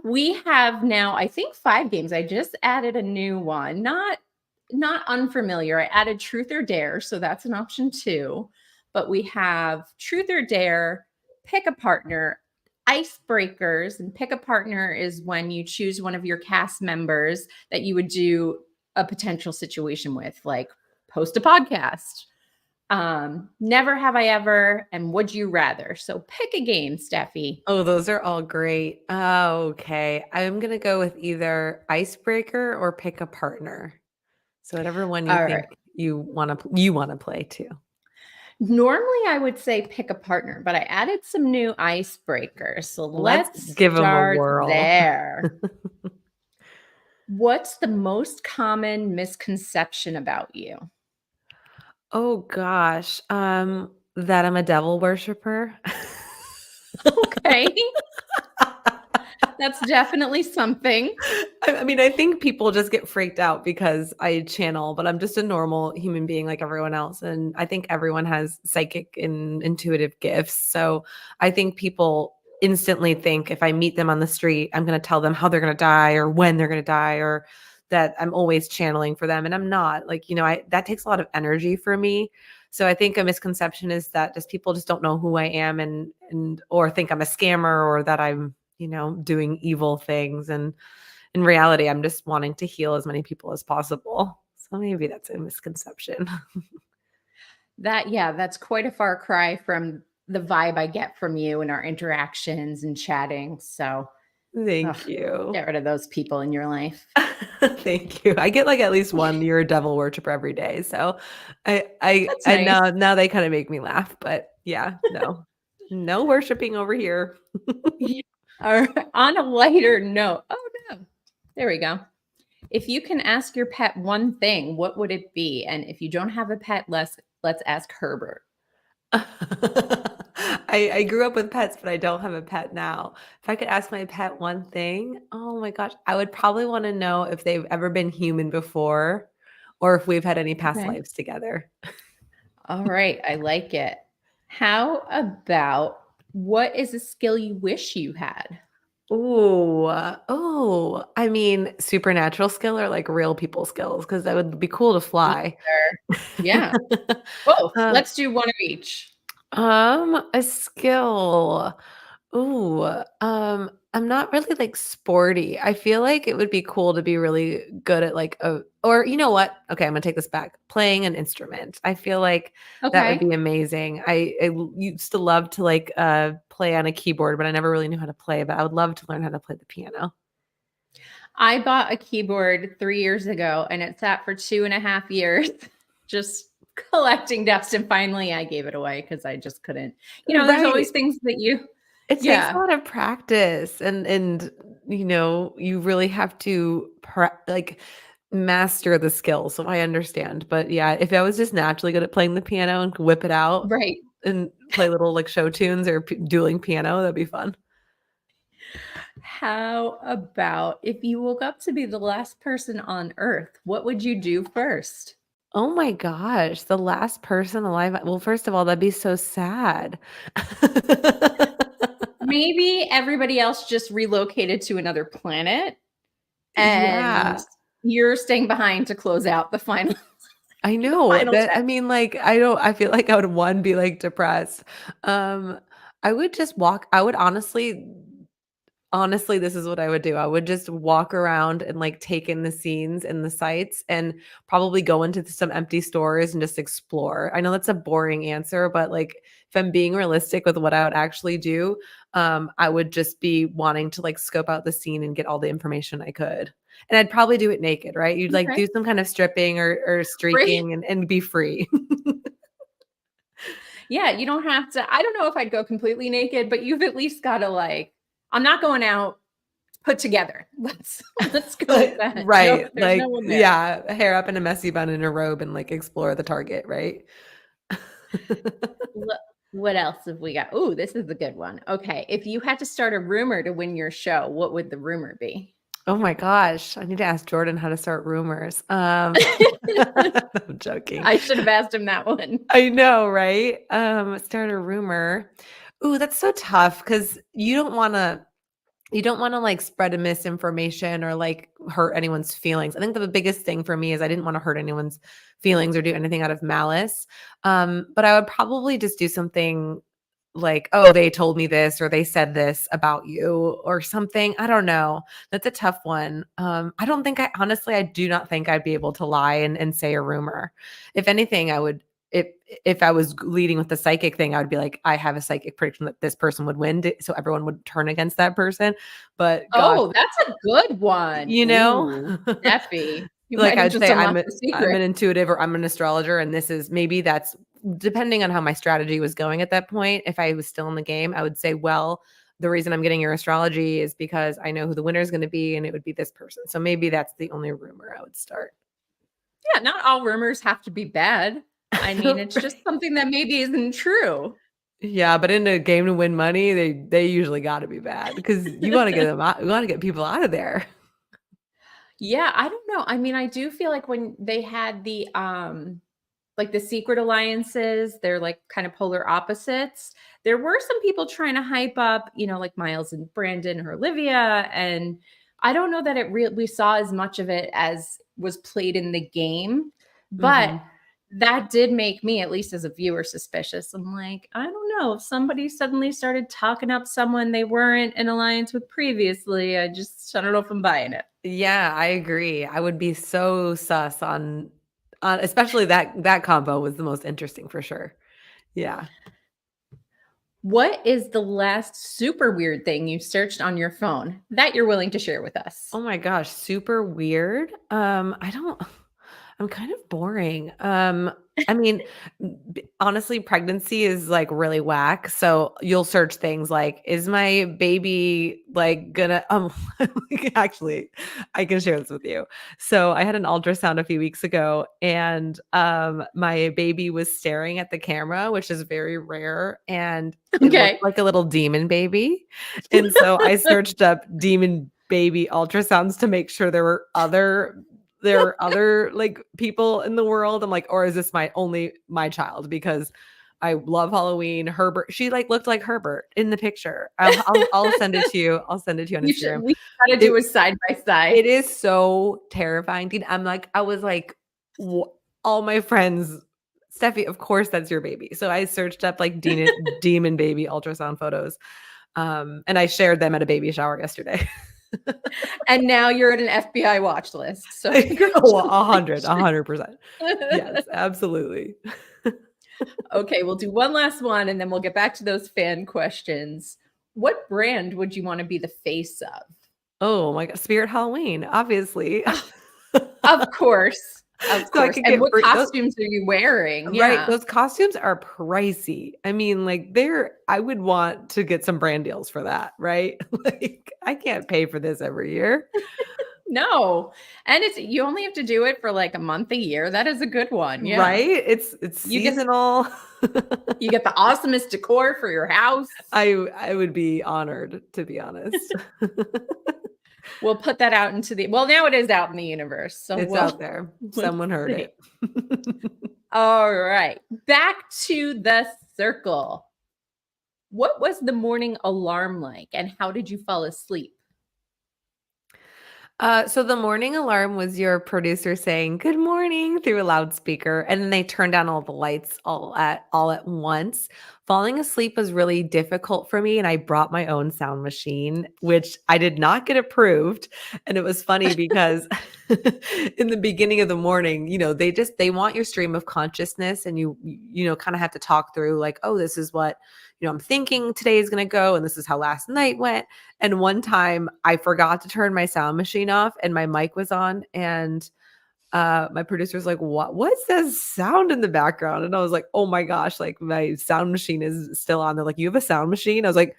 we have now, I think, 5 games. I just added a new one, not unfamiliar. I added Truth or Dare, so that's an option 2. But we have Truth or Dare, Pick a Partner, Icebreakers, and Pick a Partner is when you choose one of your cast members that you would do a potential situation with, like host a podcast. Never Have I Ever, and Would You Rather. So pick a game, Steffi. Oh, those are all great. Okay. I'm going to go with either icebreaker or pick a partner. So whatever one you All think right. you want to play too. Normally I would say pick a partner, but I added some new icebreakers. So Let's let's give them a start whirl. there. What's the most common misconception about you? Oh gosh. That I'm a devil worshiper. Okay. That's definitely something. I mean, I think people just get freaked out because I channel, but I'm just a normal human being like everyone else. And I think everyone has psychic and intuitive gifts. So I think people instantly think if I meet them on the street, I'm going to tell them how they're going to die or when they're going to die or that I'm always channeling for them. And I'm not like, that takes a lot of energy for me. So I think a misconception is that just people just don't know who I am and or think I'm a scammer or that I'm doing evil things. And in reality, I'm just wanting to heal as many people as possible. So maybe that's a misconception. That's quite a far cry from the vibe I get from you and our interactions and chatting. So ugh, Thank you. get rid of those people in your life. Thank you. I get like at least one you're a devil worshiper every day. So I That's and nice. now they kind of make me laugh, but yeah, no. No worshiping over here. Yeah. Or on a lighter note. Oh no. There we go. If you can ask your pet one thing, what would it be? And if you don't have a pet, let's ask Herbert. I grew up with pets, but I don't have a pet now. If I could ask my pet one thing, oh my gosh, I would probably want to know if they've ever been human before or if we've had any past Okay. lives together. All right. I like it. How about what is a skill you wish you had? I mean, supernatural skill or like real people skills because that would be cool to fly. Either. Yeah. Both. Uh, Let's do one of each. a skill. Ooh, I'm not really like sporty. I feel like it would be cool to be really good at like or you know what? Okay, I'm gonna take this back. Playing an instrument. I feel like that would Okay. be amazing. Used to love to like play on a keyboard, but I never really knew how to play. But I would love to learn how to play the piano. I bought a keyboard 3 years ago and it sat for 2.5 years just collecting dust. And finally I gave it away because I just couldn't. There's Right. always things that It takes a yeah, lot of practice and you really have to like master the skill. So I understand. But yeah, if I was just naturally good at playing the piano and could whip it out right. and play little like show tunes or dueling piano, that'd be fun. How about if you woke up to be the last person on earth, what would you do first? Oh my gosh, the last person alive. Well, first of all, that'd be so sad. Maybe everybody else just relocated to another planet and Yeah. you're staying behind to close out the final I the know final that. I check. mean, like, I feel like I would one be like depressed. Um, I would just walk. I would honestly, this is what I would do. I would just walk around and like take in the scenes and the sights and probably go into some empty stores and just explore. I know that's a boring answer, but like if I'm being realistic with what I would actually do, I would just be wanting to like scope out the scene and get all the information I could. And I'd probably do it naked, right? You'd like Okay. do some kind of stripping or Free. streaking and be free. Yeah, you don't have to. I don't know if I'd go completely naked, but you've at least got to like, I'm not going out put together. Let's go with that. No, Right. there's Like, no one there. yeah, hair up in a messy bun in a robe and like explore the Target, right? Wha- What else have we got? Oh, this is a good one. Okay, if you had to start a rumor to win your show, what would the rumor be? Oh my gosh, I need to ask Jordan how to start rumors. I'm joking. I should have asked him that one. I know, right? Start a rumor. Ooh, that's so tough because you don't want to like spread a misinformation or like hurt anyone's feelings. I think the biggest thing for me is I didn't want to hurt anyone's feelings or do anything out of malice. But I would probably just do something like, oh, they told me this or they said this about you or something. I don't know. That's a tough one. I do not think I'd be able to lie and say a rumor. If anything, I would if I was leading with the psychic thing, I would be like, I have a psychic prediction that this person would win, so everyone would turn against that person. But gosh, Oh, that's a good one. you know, Ooh, Steffi, you like might have I'd just say unlocked the I'm secret. an intuitive or I'm an astrologer, and this is maybe that's depending on how my strategy was going at that point. If I was still in the game, I would say, well, the reason I'm getting your astrology is because I know who the winner is going to be, and it would be this person. So maybe that's the only rumor I would start. Yeah, not all rumors have to be bad. I mean, it's just something that maybe isn't true. Yeah, but in a game to win money, they usually got to be bad because you want to get them out. You want to get people out of there. Yeah, I don't know. I mean, I do feel like when they had the like the secret alliances, they're like kind of polar opposites. There were some people trying to hype up, like Miles and Brandon or Olivia, and I don't know that we saw as much of it as was played in the game, but Mhm. that did make me, at least as a viewer, suspicious. I'm like, I don't know if somebody suddenly started talking up someone they weren't in alliance with previously. I don't know if I'm buying it. Yeah, I agree. I would be so sus on especially that combo was the most interesting for sure. Yeah. What is the last super weird thing you searched on your phone that you're willing to share with us? Oh my gosh, super weird. I'm kind of boring. I mean, honestly, pregnancy is like really whack. So you'll search things like, is my baby like gonna, actually, I can share this with you. So I had an ultrasound a few weeks ago and my baby was staring at the camera, which is very rare. And it looked Okay. like a little demon baby. And so I searched up demon baby ultrasounds to make sure there are other like people in the world. I'm like, or is this my child? Because I love Halloween. Herbert, she like looked like Herbert in the picture. I'll send it to you. I'll send it to you on You should Instagram. we gotta It do a side by side. it is so terrifying, dude. I was like, all my friends, Steffi, of course that's your baby. So I searched up like demon baby ultrasound photos. And I shared them at a baby shower yesterday. And now you're at an FBI watch list. So Oh, 100%. Yes, absolutely. okay, we'll do one last one and then we'll get back to those fan questions. What brand would you want to be the face of? Oh my god, Spirit Halloween, obviously. Of course. Of So I course. could And get what free those, costumes are you wearing? right, Yeah. those costumes are pricey. I mean, like, I would want to get some brand deals for that, right? Like, I can't pay for this every year. No. And you only have to do it for like a month a year. That is a good one. Yeah. Right? It's You get seasonal. you get the awesomest decor for your house. I would be honored, to be honest. We'll put that out into well, now it is out in the universe. So It's out there. Someone heard see. it. All right. Back to the circle. What was the morning alarm like and how did you fall asleep? So the morning alarm was your producer saying "Good morning" through a loudspeaker, and then they turned down all the lights all at once. Falling asleep was really difficult for me, and I brought my own sound machine, which I did not get approved. And it was funny because in the beginning of the morning, they want your stream of consciousness, and you kind of have to talk through like, oh, this is what I'm thinking today is going to go, and this is how last night went. And one time I forgot to turn my sound machine off and my mic was on and my producer was like, what's that sound in the background? And I was like, oh my gosh, like my sound machine is still on. They're like, you have a sound machine? I was like,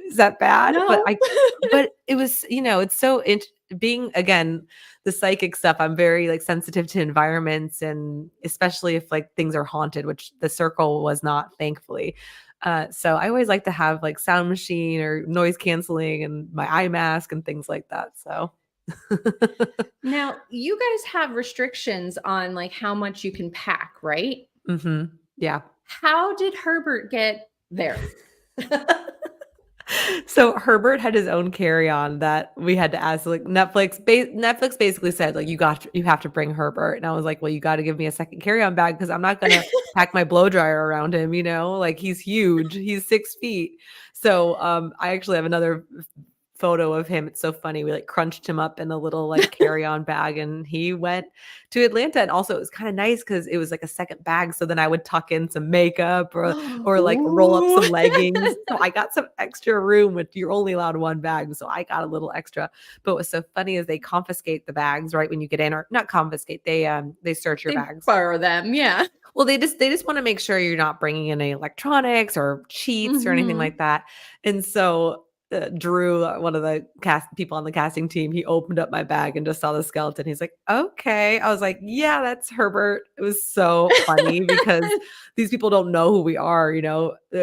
is that bad? No. But it was, it's so being, again, the psychic stuff. I'm very like sensitive to environments, and especially if like things are haunted, which the circle was not, thankfully. So I always like to have like sound machine or noise canceling and my eye mask and things like that. So Now, you guys have restrictions on like how much you can pack, right? Yeah. How did Herbert get there? So Herbert had his own carry-on that we had to ask, like Netflix basically said like you have to bring Herbert, and I was like, well, you got to give me a second carry-on bag because I'm not gonna pack my blow dryer around him, like he's huge, he's 6 feet. So I actually have another photo of him. It's so funny. We like crunched him up in a little like carry-on bag and he went to Atlanta. And also it was kind of nice because it was like a second bag. So then I would tuck in some makeup or like roll up some leggings. So I got some extra room, which you're only allowed one bag. So I got a little extra. But what's so funny is they confiscate the bags right when you get in, or not confiscate. They search your bags. Borrow them. Yeah. Well, they just want to make sure you're not bringing in any electronics or cheats or anything like that. And so Drew, one of the people on the casting team, he opened up my bag and just saw the skeleton. He's like, okay. I was like, yeah, that's Herbert. It was so funny because these people don't know who we are,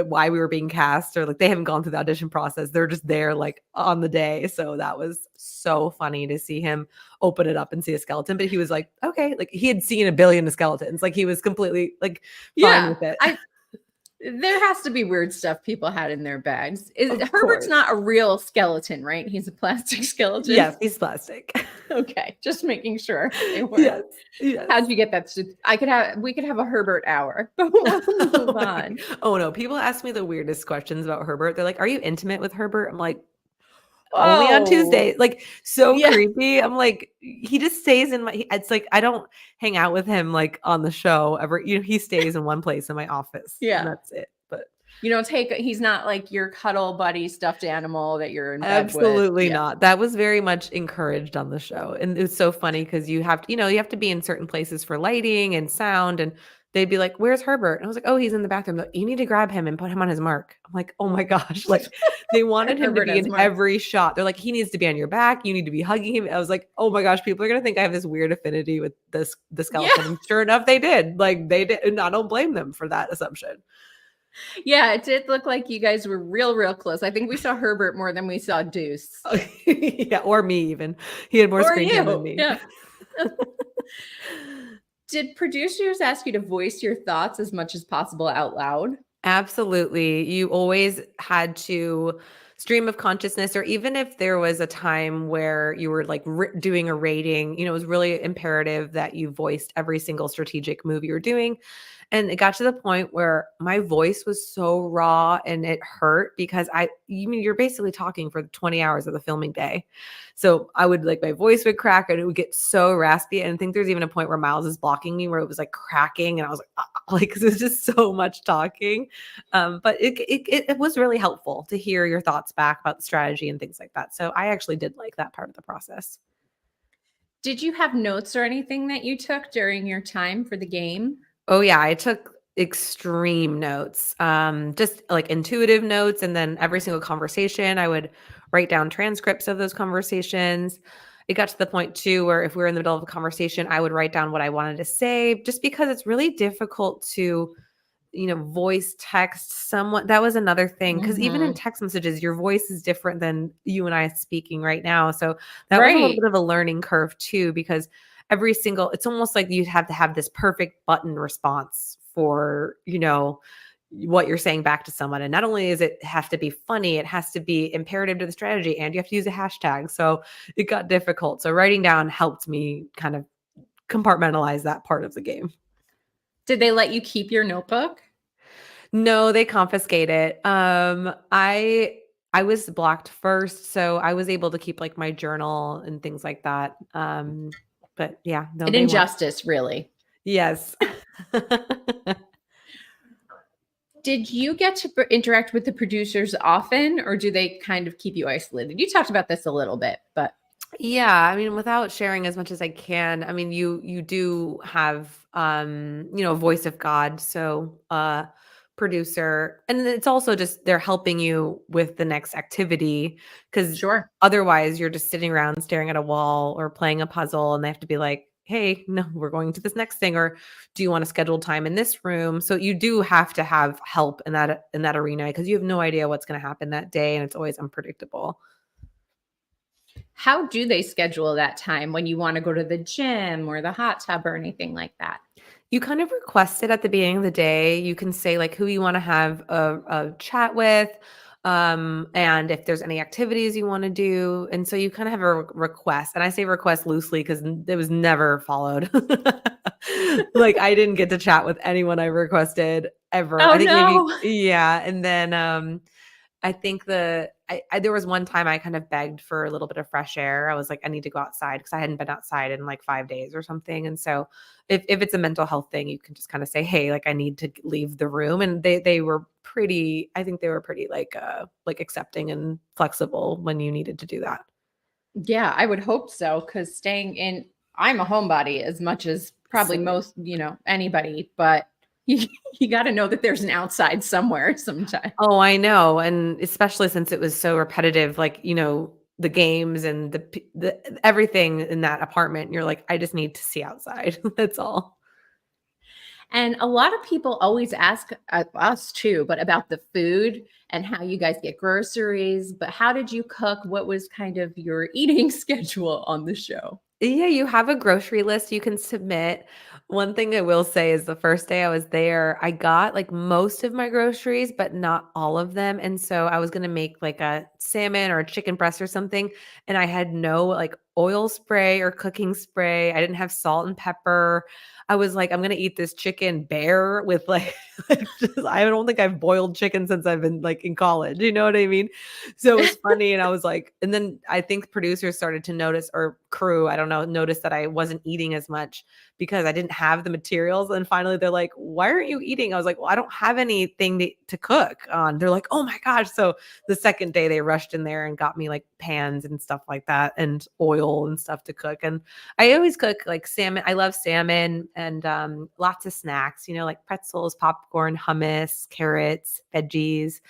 why we were being cast, or like they haven't gone through the audition process. They're just there like on the day. So that was so funny to see him open it up and see a skeleton. But he was like, okay, like he had seen a billion skeletons. Like he was completely like fine with it. There has to be weird stuff people had in their bags. Herbert's course. not a real skeleton, right? He's a plastic skeleton. Yes, he's plastic. Okay, just making sure. Yes. How'd you get that? We could have a Herbert hour, but we'll move on. Oh no, people ask me the weirdest questions about Herbert. They're like, "Are you intimate with Herbert?" I'm like, only on Tuesday. Like so creepy. I'm like, he just stays in my. It's like I don't hang out with him like on the show ever. He stays in one place in my office. Yeah, and that's it. But You don't take, he's not like your cuddle buddy stuffed animal that you're in bed with. Absolutely Yeah. not. That was very much encouraged on the show. And it's so funny because you have to, you have to be in certain places for lighting and sound. And they'd be like, "Where's Herbert?" And I was like, "Oh, he's in the bathroom." They're like, "You need to grab him and put him on his mark." I'm like, "Oh my gosh." Like they wanted him to Herbert be has in marks. every shot. They're like, "He needs to be on your back. You need to be hugging him." I was like, "Oh my gosh, people are gonna think I have this weird affinity with the Yeah. skeleton." And sure enough, they did. Like they did, and I don't blame them for that assumption. Yeah, it did look like you guys were real, real close. I think we saw Herbert more than we saw Deuce. Yeah, or me even. He had more Or screen time than you. me. Yeah. Did producers ask you to voice your thoughts as much as possible out loud? Absolutely. You always had to stream of consciousness, or even if there was a time where you were like doing a rating, it was really imperative that you voiced every single strategic move you were doing. And it got to the point where my voice was so raw and it hurt because you're basically talking for 20 hours of the filming day. So I would like, my voice would crack and it would get so raspy. And I think there's even a point where Miles is blocking me where it was like cracking and I was like, like, 'cause it was just so much talking. But it was really helpful to hear your thoughts back about the strategy and things like that. So I actually did like that part of the process. Did you have notes or anything that you took during your time for the game? Oh yeah, I took extreme notes, just like intuitive notes. And then every single conversation, I would write down transcripts of those conversations. It got to the point too where if we were in the middle of a conversation, I would write down what I wanted to say just because it's really difficult to voice text someone. That was another thing because even in Mhm. text messages, your voice is different than you and I speaking right now. So that was a little Right. bit of a learning curve too, because it's almost like you have to have this perfect button response for, what you're saying back to someone. And not only does it have to be funny, it has to be imperative to the strategy and you have to use a hashtag. So it got difficult. So writing down helped me kind of compartmentalize that part of the game. Did they let you keep your notebook? No, they confiscate it. I was blocked first, so I was able to keep like my journal and things like that. But yeah, no, An they weren't. injustice, really. Yes. Did you get to interact with the producers often, or do they kind of keep you isolated? You talked about this a little bit, but Yeah, I mean, without sharing as much as I can, I mean, you do have a voice of God, so producer, and then it's also just they're helping you with the next activity because sure. otherwise you're just sitting around staring at a wall or playing a puzzle, and they have to be like, "Hey, no, we're going to this next thing," or "Do you want to schedule time in this room?" So you do have to have help in that arena because you have no idea what's going to happen that day, and it's always unpredictable. How do they schedule that time when you want to go to the gym or the hot tub or anything like that? You kind of request it at the beginning of the day. You can say like who you want to have a chat with, and if there's any activities you want to do. And so you kind of have a request. And I say request loosely because it was never followed. Like I didn't get to chat with anyone I requested ever. Oh I think maybe, no. yeah. And then I think there was one time I kind of begged for a little bit of fresh air. I was like, I need to go outside because I hadn't been outside in like 5 days or something. And so if it's a mental health thing, you can just kind of say, hey, like I need to leave the room. And they were pretty, I think they were pretty like accepting and flexible when you needed to do that. Yeah, I would hope so because staying in, I'm a homebody as much as probably Same. most, anybody, but you got to know that there's an outside somewhere sometime. Oh, I know. And especially since it was so repetitive, like, the games and the everything in that apartment, you're like, I just need to see outside. That's all. And a lot of people always ask us too, but about the food and how you guys get groceries. But how did you cook? What was kind of your eating schedule on the show? Yeah, you have a grocery list you can submit. One thing I will say is the first day I was there, I got like most of my groceries, but not all of them. And so I was going to make like a salmon or a chicken breast or something. And I had no like oil spray or cooking spray. I didn't have salt and pepper. I was like, I'm going to eat this chicken bare with like I don't think I've boiled chicken since I've been like in college. You know what I mean? So it was funny. And I was like, and then I think producers started to notice, or crew, I don't know, noticed that I wasn't eating as much because I didn't have the materials. And finally they're like, why aren't you eating? I was like, well, I don't have anything to cook on. They're like, oh my gosh. So the second day they rushed in there and got me like pans and stuff like that and oil and stuff to cook. And I always cook like salmon. I love salmon and lots of snacks, you know, like pretzels, popcorn, hummus, carrots, veggies.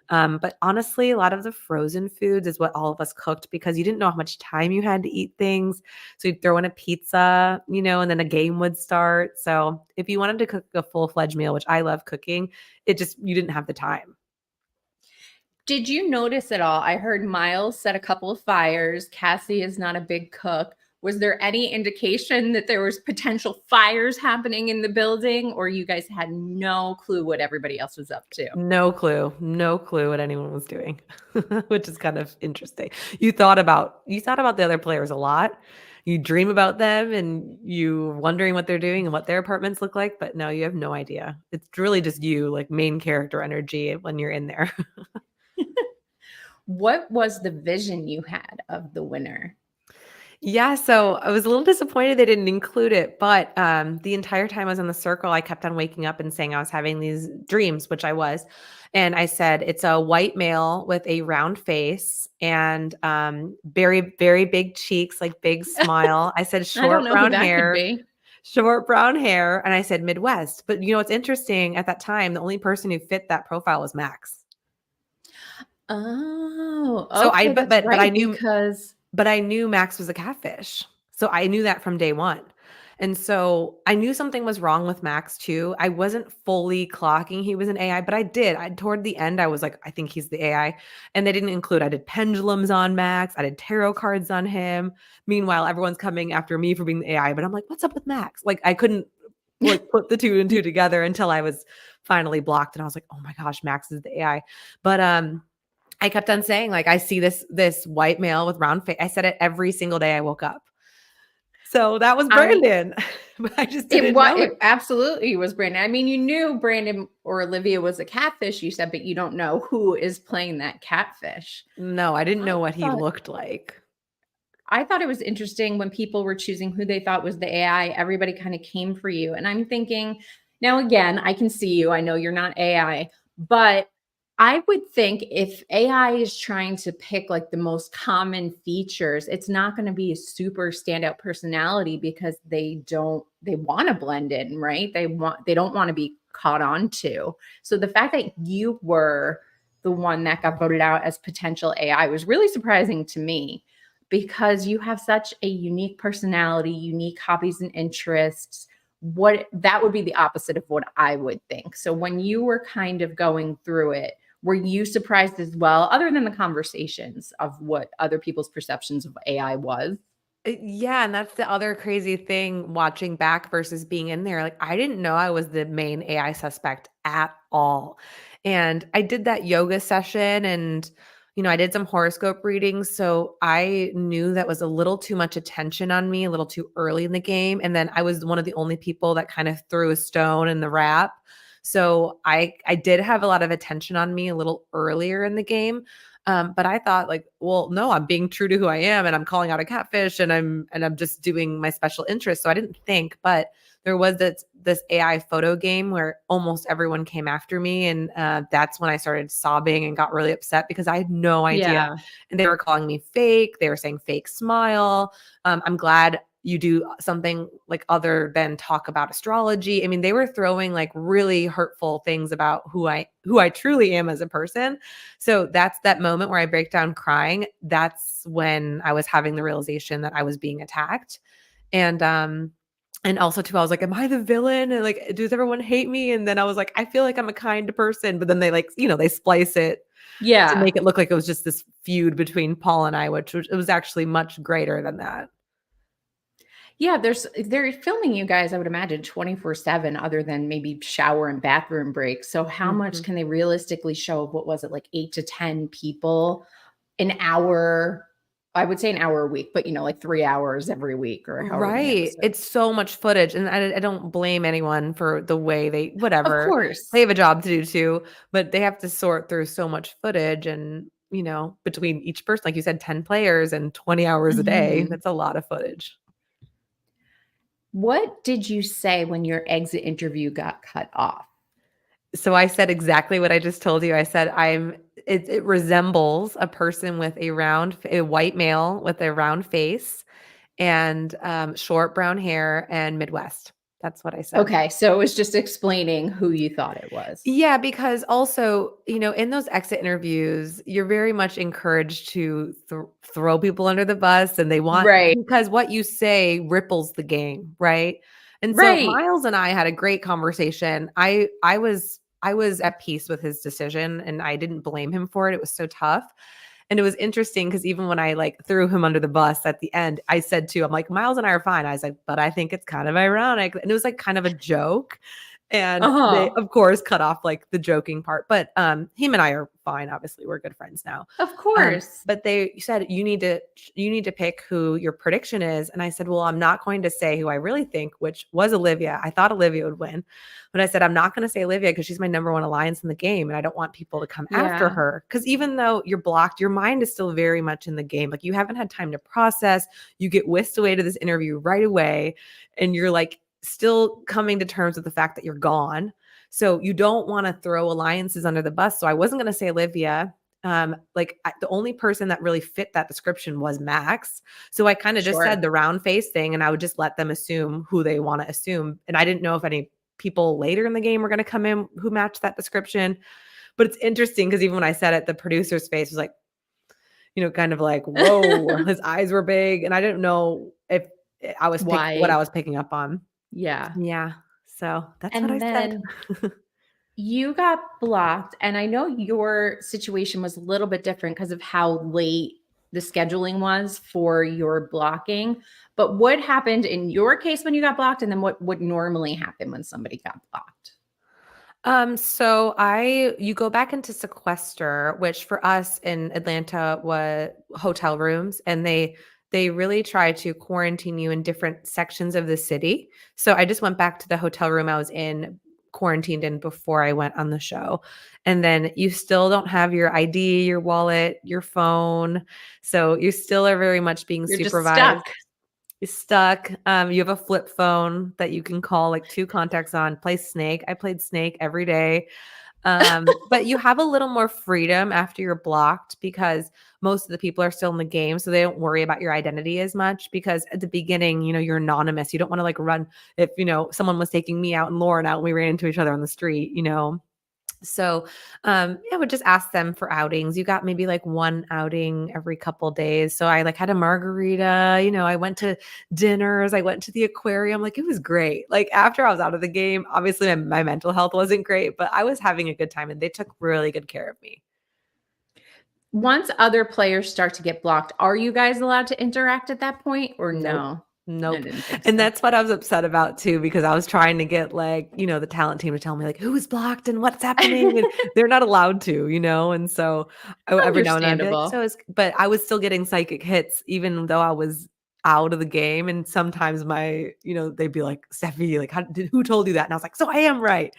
But honestly, a lot of the frozen foods is what all of us cooked because you didn't know how much time you had to eat things. So you'd throw in a pizza, you know, and then a game would start. So if you wanted to cook a full-fledged meal, which I love cooking, you didn't have the time. Did you notice at all? I heard Miles set a couple of fires. Cassie is not a big cook. Was there any indication that there was potential fires happening in the building, or you guys had no clue what everybody else was up to? No clue what anyone was doing, which is kind of interesting. You thought about the other players a lot. You dream about them and you wondering what they're doing and what their apartments look like, but no, you have no idea. It's really just you, like main character energy when you're in there. What was the vision you had of the winner? Yeah, so I was a little disappointed they didn't include it, but the entire time I was in the circle, I kept on waking up and saying I was having these dreams, which I was. And I said, it's a white male with a round face and very, very big cheeks, like big smile. I said I don't know who that could be. short brown hair. And I said Midwest. But you know, what's interesting at that time, the only person who fit that profile was Max. Oh, So okay, but that's right, I knew because But I knew Max was a catfish. So I knew that from day one. And so I knew something was wrong with Max too. I wasn't fully clocking he was an AI, but I did. Toward the end, I was like, I think he's the AI. And they didn't include, I did pendulums on Max. I did tarot cards on him. Meanwhile, everyone's coming after me for being the AI, but I'm like, what's up with Max? Like I couldn't like put the two and two together until I was finally blocked. And I was like, oh my gosh, Max is the AI. But, I kept on saying, like, I see this white male with round face. I said it every single day I woke up. So that was Brandon. But I just didn't know it absolutely was Brandon. I mean, you knew Brandon or Olivia was a catfish, you said, but you don't know who is playing that catfish. No, I didn't know what he thought- looked like. I thought it was interesting when people were choosing who they thought was the AI, everybody kind of came for you. And I'm thinking, now again, I can see you. I know you're not AI, but I would think if AI is trying to pick like the most common features, it's not going to be a super standout personality because they want to blend in, right? They don't want to be caught on to. So the fact that you were the one that got voted out as potential AI was really surprising to me because you have such a unique personality, unique hobbies and interests. That would be the opposite of what I would think. So when you were kind of going through it, were you surprised as well, other than the conversations of what other people's perceptions of AI was? Yeah, and that's the other crazy thing watching back versus being in there. Like I didn't know I was the main AI suspect at all. And I did that yoga session and you know, I did some horoscope readings, so I knew that was a little too much attention on me, a little too early in the game, and then I was one of the only people that kind of threw a stone in the wrap. So I did have a lot of attention on me a little earlier in the game. But I thought like, well, no, I'm being true to who I am and I'm calling out a catfish and I'm just doing my special interest. So I didn't think, but there was this AI photo game where almost everyone came after me. And that's when I started sobbing and got really upset because I had no idea. Yeah. And they were calling me fake. They were saying fake smile. I'm glad you do something like other than talk about astrology. I mean, they were throwing like really hurtful things about who I truly am as a person. So that's that moment where I break down crying. That's when I was having the realization that I was being attacked. And also too, I was like, am I the villain? And like, does everyone hate me? And then I was like, I feel like I'm a kind person, but then they like, you know, they splice it to make it look like it was just this feud between Paul and I, which it was actually much greater than that. Yeah, they're filming you guys, I would imagine 24/7 other than maybe shower and bathroom breaks. So how much can they realistically show of what was it like 8 to 10 people an hour I would say an hour a week, but like 3 hours every week or however many Right. episodes. It's so much footage. And I don't blame anyone for the way Of whatever. They course. have a job to do too, but they have to sort through so much footage and, between each person, like you said, 10 players and 20 hours a day. Mhm. That's a lot of footage. What did you say when your exit interview got cut off? So I said exactly what I just told you. I said it resembles a person with a white male with a round face and short brown hair and Midwest. That's what I said. Okay, so it was just explaining who you thought it was. Yeah, because also, in those exit interviews, you're very much encouraged to throw people under the bus and Right. because what you say ripples the game, right? And so Right. Miles and I had a great conversation. I was at peace with his decision and I didn't blame him for it. It was so tough. And it was interesting because even when I like threw him under the bus at the end, I said I'm like, Miles and I are fine. I was like, but I think it's kind of ironic. And it was like kind of a joke. And they, Uh-huh. of course, cut off like the joking part. But him and I are fine. Obviously, we're good friends now. Of course. But they said you need to pick who your prediction is. And I said, well, I'm not going to say who I really think, which was Olivia. I thought Olivia would win. But I said, I'm not going to say Olivia because she's my number one alliance in the game. And I don't want people to come after Yeah. her. Because even though you're blocked, your mind is still very much in the game. Like you haven't had time to process. You get whisked away to this interview right away. And you're like still coming to terms with the fact that you're gone. So you don't want to throw alliances under the bus. So I wasn't going to say Olivia. The only person that really fit that description was Max. So I kind of just said Sure. the round face thing and I would just let them assume who they want to assume. And I didn't know if any people later in the game were going to come in who matched that description. But it's interesting because even when I said it, the producer's face was like, kind of like, whoa, his eyes were big. And I didn't know if what I Why? was picking up on. Yeah. Yeah. So that's what I And said. then you got blocked, and I know your situation was a little bit different because of how late the scheduling was for your blocking. But what happened in your case when you got blocked, and then what would normally happen when somebody got blocked? So you go back into sequester, which for us in Atlanta was hotel rooms, and they really try to quarantine you in different sections of the city. So I just went back to the hotel room I was in, quarantined in before I went on the show. And then you still don't have your ID, your wallet, your phone. So you still are very much being You're just supervised. stuck. You're stuck. You have a flip phone that you can call like two contacts on, play Snake. I played Snake every day. But you have a little more freedom after you're blocked because most of the people are still in the game. So they don't worry about your identity as much because at the beginning, you're anonymous. You don't want to like run if, someone was taking me out and Lauren out and we ran into each other on the street. So, I would just ask them for outings. You got maybe like one outing every couple days. So I like had a margarita, I went to dinners, I went to the aquarium. Like it was great. Like after I was out of the game, obviously my mental health wasn't great, but I was having a good time and they took really good care of me. Once other players start to get blocked, are you guys allowed to interact at that point or Nope. no? I Nope. didn't think And so. that's what I was upset about too, because I was trying to get like, the talent team to tell me like who is blocked and what's happening. And they're not allowed to. And so every now and then I'd be like, Understandable. but I was still getting psychic hits, even though I was out of the game. And sometimes they'd be like, Steffi, like, who told you that? And I was like, so I am right.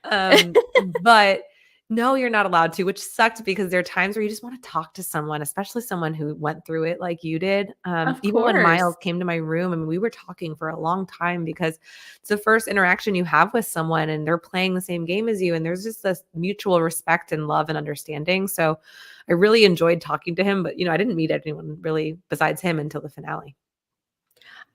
But no, you're not allowed to, which sucked because there are times where you just want to talk to someone, especially someone who went through it like you did. Of Even when course. Miles came to my room, I mean, we were talking for a long time because it's the first interaction you have with someone and they're playing the same game as you. And there's just this mutual respect and love and understanding. So I really enjoyed talking to him, but I didn't meet anyone really besides him until the finale.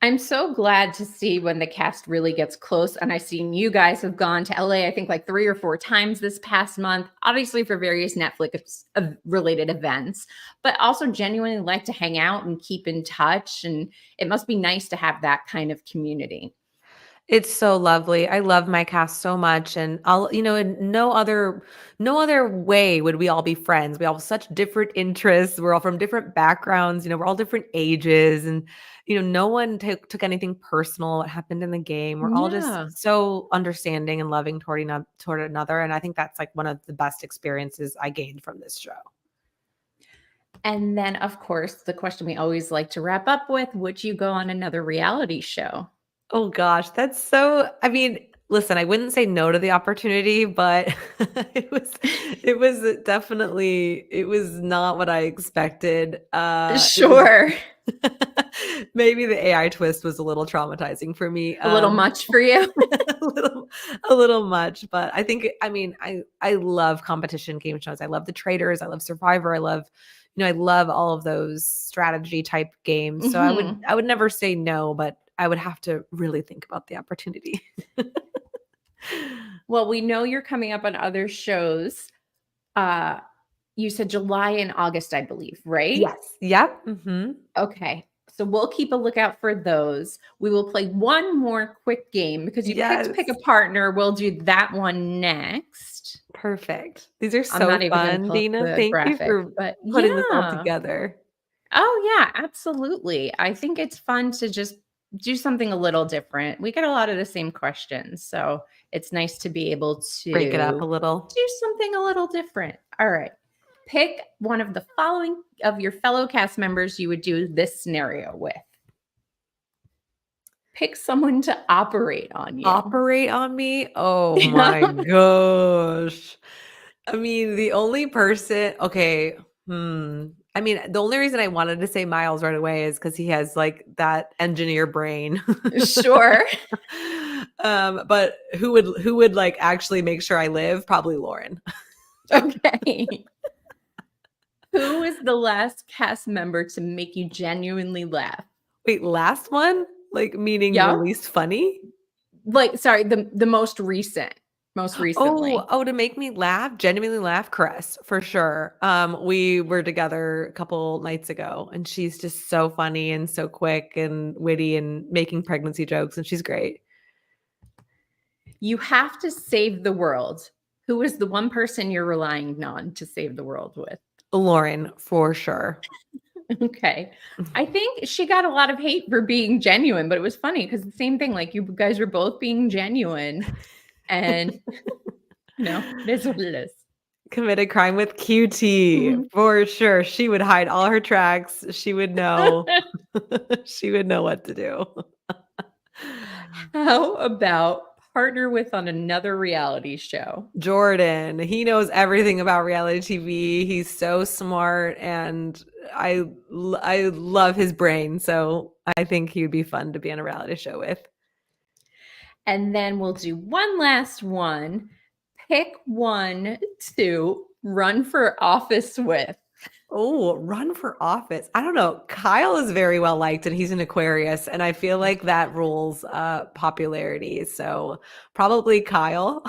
I'm so glad to see when the cast really gets close. And I've seen you guys have gone to LA, I think like 3 or 4 times this past month, obviously for various Netflix related events, but also genuinely like to hang out and keep in touch. And it must be nice to have that kind of community. It's so lovely. I love my cast so much. And in no other way would we all be friends. We all have such different interests. We're all from different backgrounds, we're all different ages. And, no one took anything personal what happened in the game. We're all just Yeah. so understanding and loving toward another. And I think that's like one of the best experiences I gained from this show. And then, of course, the question we always like to wrap up with, would you go on another reality show? Oh gosh, that's so I mean, listen, I wouldn't say no to the opportunity, but it was definitely it was not what I expected. It was Sure. maybe the AI twist was a little traumatizing for me. A little much for you? A little a little much, but I think I mean, I love competition game shows. I love The Traders, I love Survivor, I love I love all of those strategy type games. So Mhm. I would never say no, but I would have to really think about the opportunity. Well, we know you're coming up on other shows. Uh, you said July and August, I believe, right? Yes. Yep. Mhm. Okay. So we'll keep a lookout for those. We will play one more quick game because you picked Pick a Yes. Partner. We'll do that one next. Perfect. These are I'm so not even going to fun, pull up Dina. the Thank you graphic, for but putting this all yeah. together. Oh, yeah, absolutely. I think it's fun to just do something a little different. We get a lot of the same questions. So it's nice to be able Break it up a to little. do something a little different. All right. Pick one of the following of your fellow cast members you would do this scenario with. Pick someone to operate on you. Operate on me? Oh my gosh. I mean, the only person okay, I mean, the only reason I wanted to say Miles right away is because he has, like, that engineer brain. Sure. But who would, like, actually make sure I live? Probably Lauren. Okay. Who is the last cast member to make you genuinely laugh? Wait, last one? Like, meaning the Yeah. least funny? Like, sorry, the most recently. Oh, to make me laugh, genuinely laugh, Caress, for sure. We were together a couple nights ago, and she's just so funny and so quick and witty and making pregnancy jokes, and she's great. You have to save the world. Who is the one person you're relying on to save the world with? Lauren, for sure. Okay. I think she got a lot of hate for being genuine, but it was funny because the same thing, like you guys were both being genuine and it is what it is. Committed crime with QT, Mhm. for sure. She would hide all her tracks. She would know. She would know what to do. How about partner with on another reality show? Jordan, he knows everything about reality TV. He's so smart, and I love his brain. So I think he would be fun to be on a reality show with. And then we'll do one last one. Pick one to run for office with. Oh, run for office. I don't know. Kyle is very well liked, and he's an Aquarius, and I feel like that rules popularity. So probably Kyle.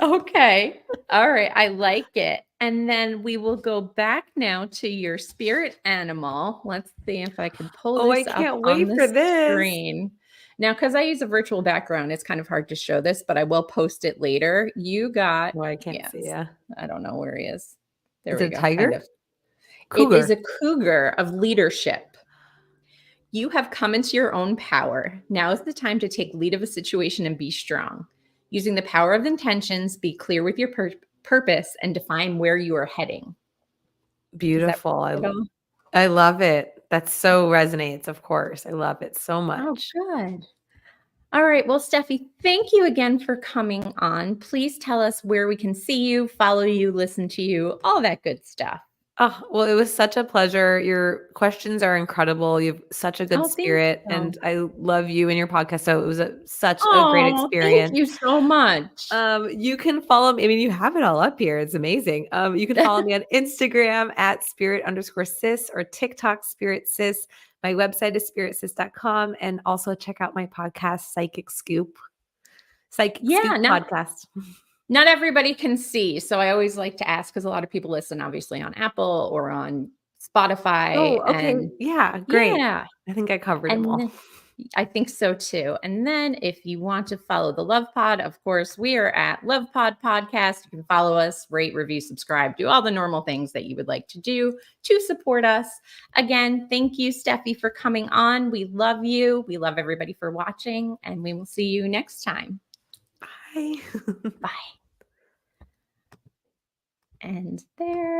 Okay. All right. I like it. And then we will go back now to your spirit animal. Let's see if I can pull Oh, I this up can't on wait the for this. screen. Now, because I use a virtual background, it's kind of hard to show this, but I will post it later. You got, Oh, I can't see yes, ya. I don't know where he is. There Is we it a go. Kind tiger? of. It is Cougar. a cougar of leadership. You have come into your own power. Now is the time to take lead of a situation and be strong. Using the power of intentions, be clear with your purpose and define where you are heading. Is that Beautiful. at all? I love it. That so resonates, of course. I love it so Oh, much. good. All right. Well, Steffi, thank you again for coming on. Please tell us where we can see you, follow you, listen to you, all that good stuff. Oh, well, it was such a pleasure. Your questions are incredible. You have such a good Oh, thank spirit, you. and I love you and your podcast. So it was such a great Oh, thank experience. you so much. You can follow me. I mean, you have it all up here. It's amazing. You can follow me on Instagram at spirit_sis or TikTok spirit sis. My website is spiritsis.com, and also check out my podcast, Psychic Scoop. Psychic Yeah, Scoop not podcast. not everybody can see. So I always like to ask because a lot of people listen obviously on Apple or on Spotify. Oh, okay. And Yeah, great. yeah, I think I covered them and all. then I think so too. And then if you want to follow the Love Pod, of course, we are at LovePod Podcast. You can follow us, rate, review, subscribe, do all the normal things that you would like to do to support us. Again, thank you, Steffi, for coming on. We love you. We love everybody for watching, and we will see you next time. Bye. Bye. And there.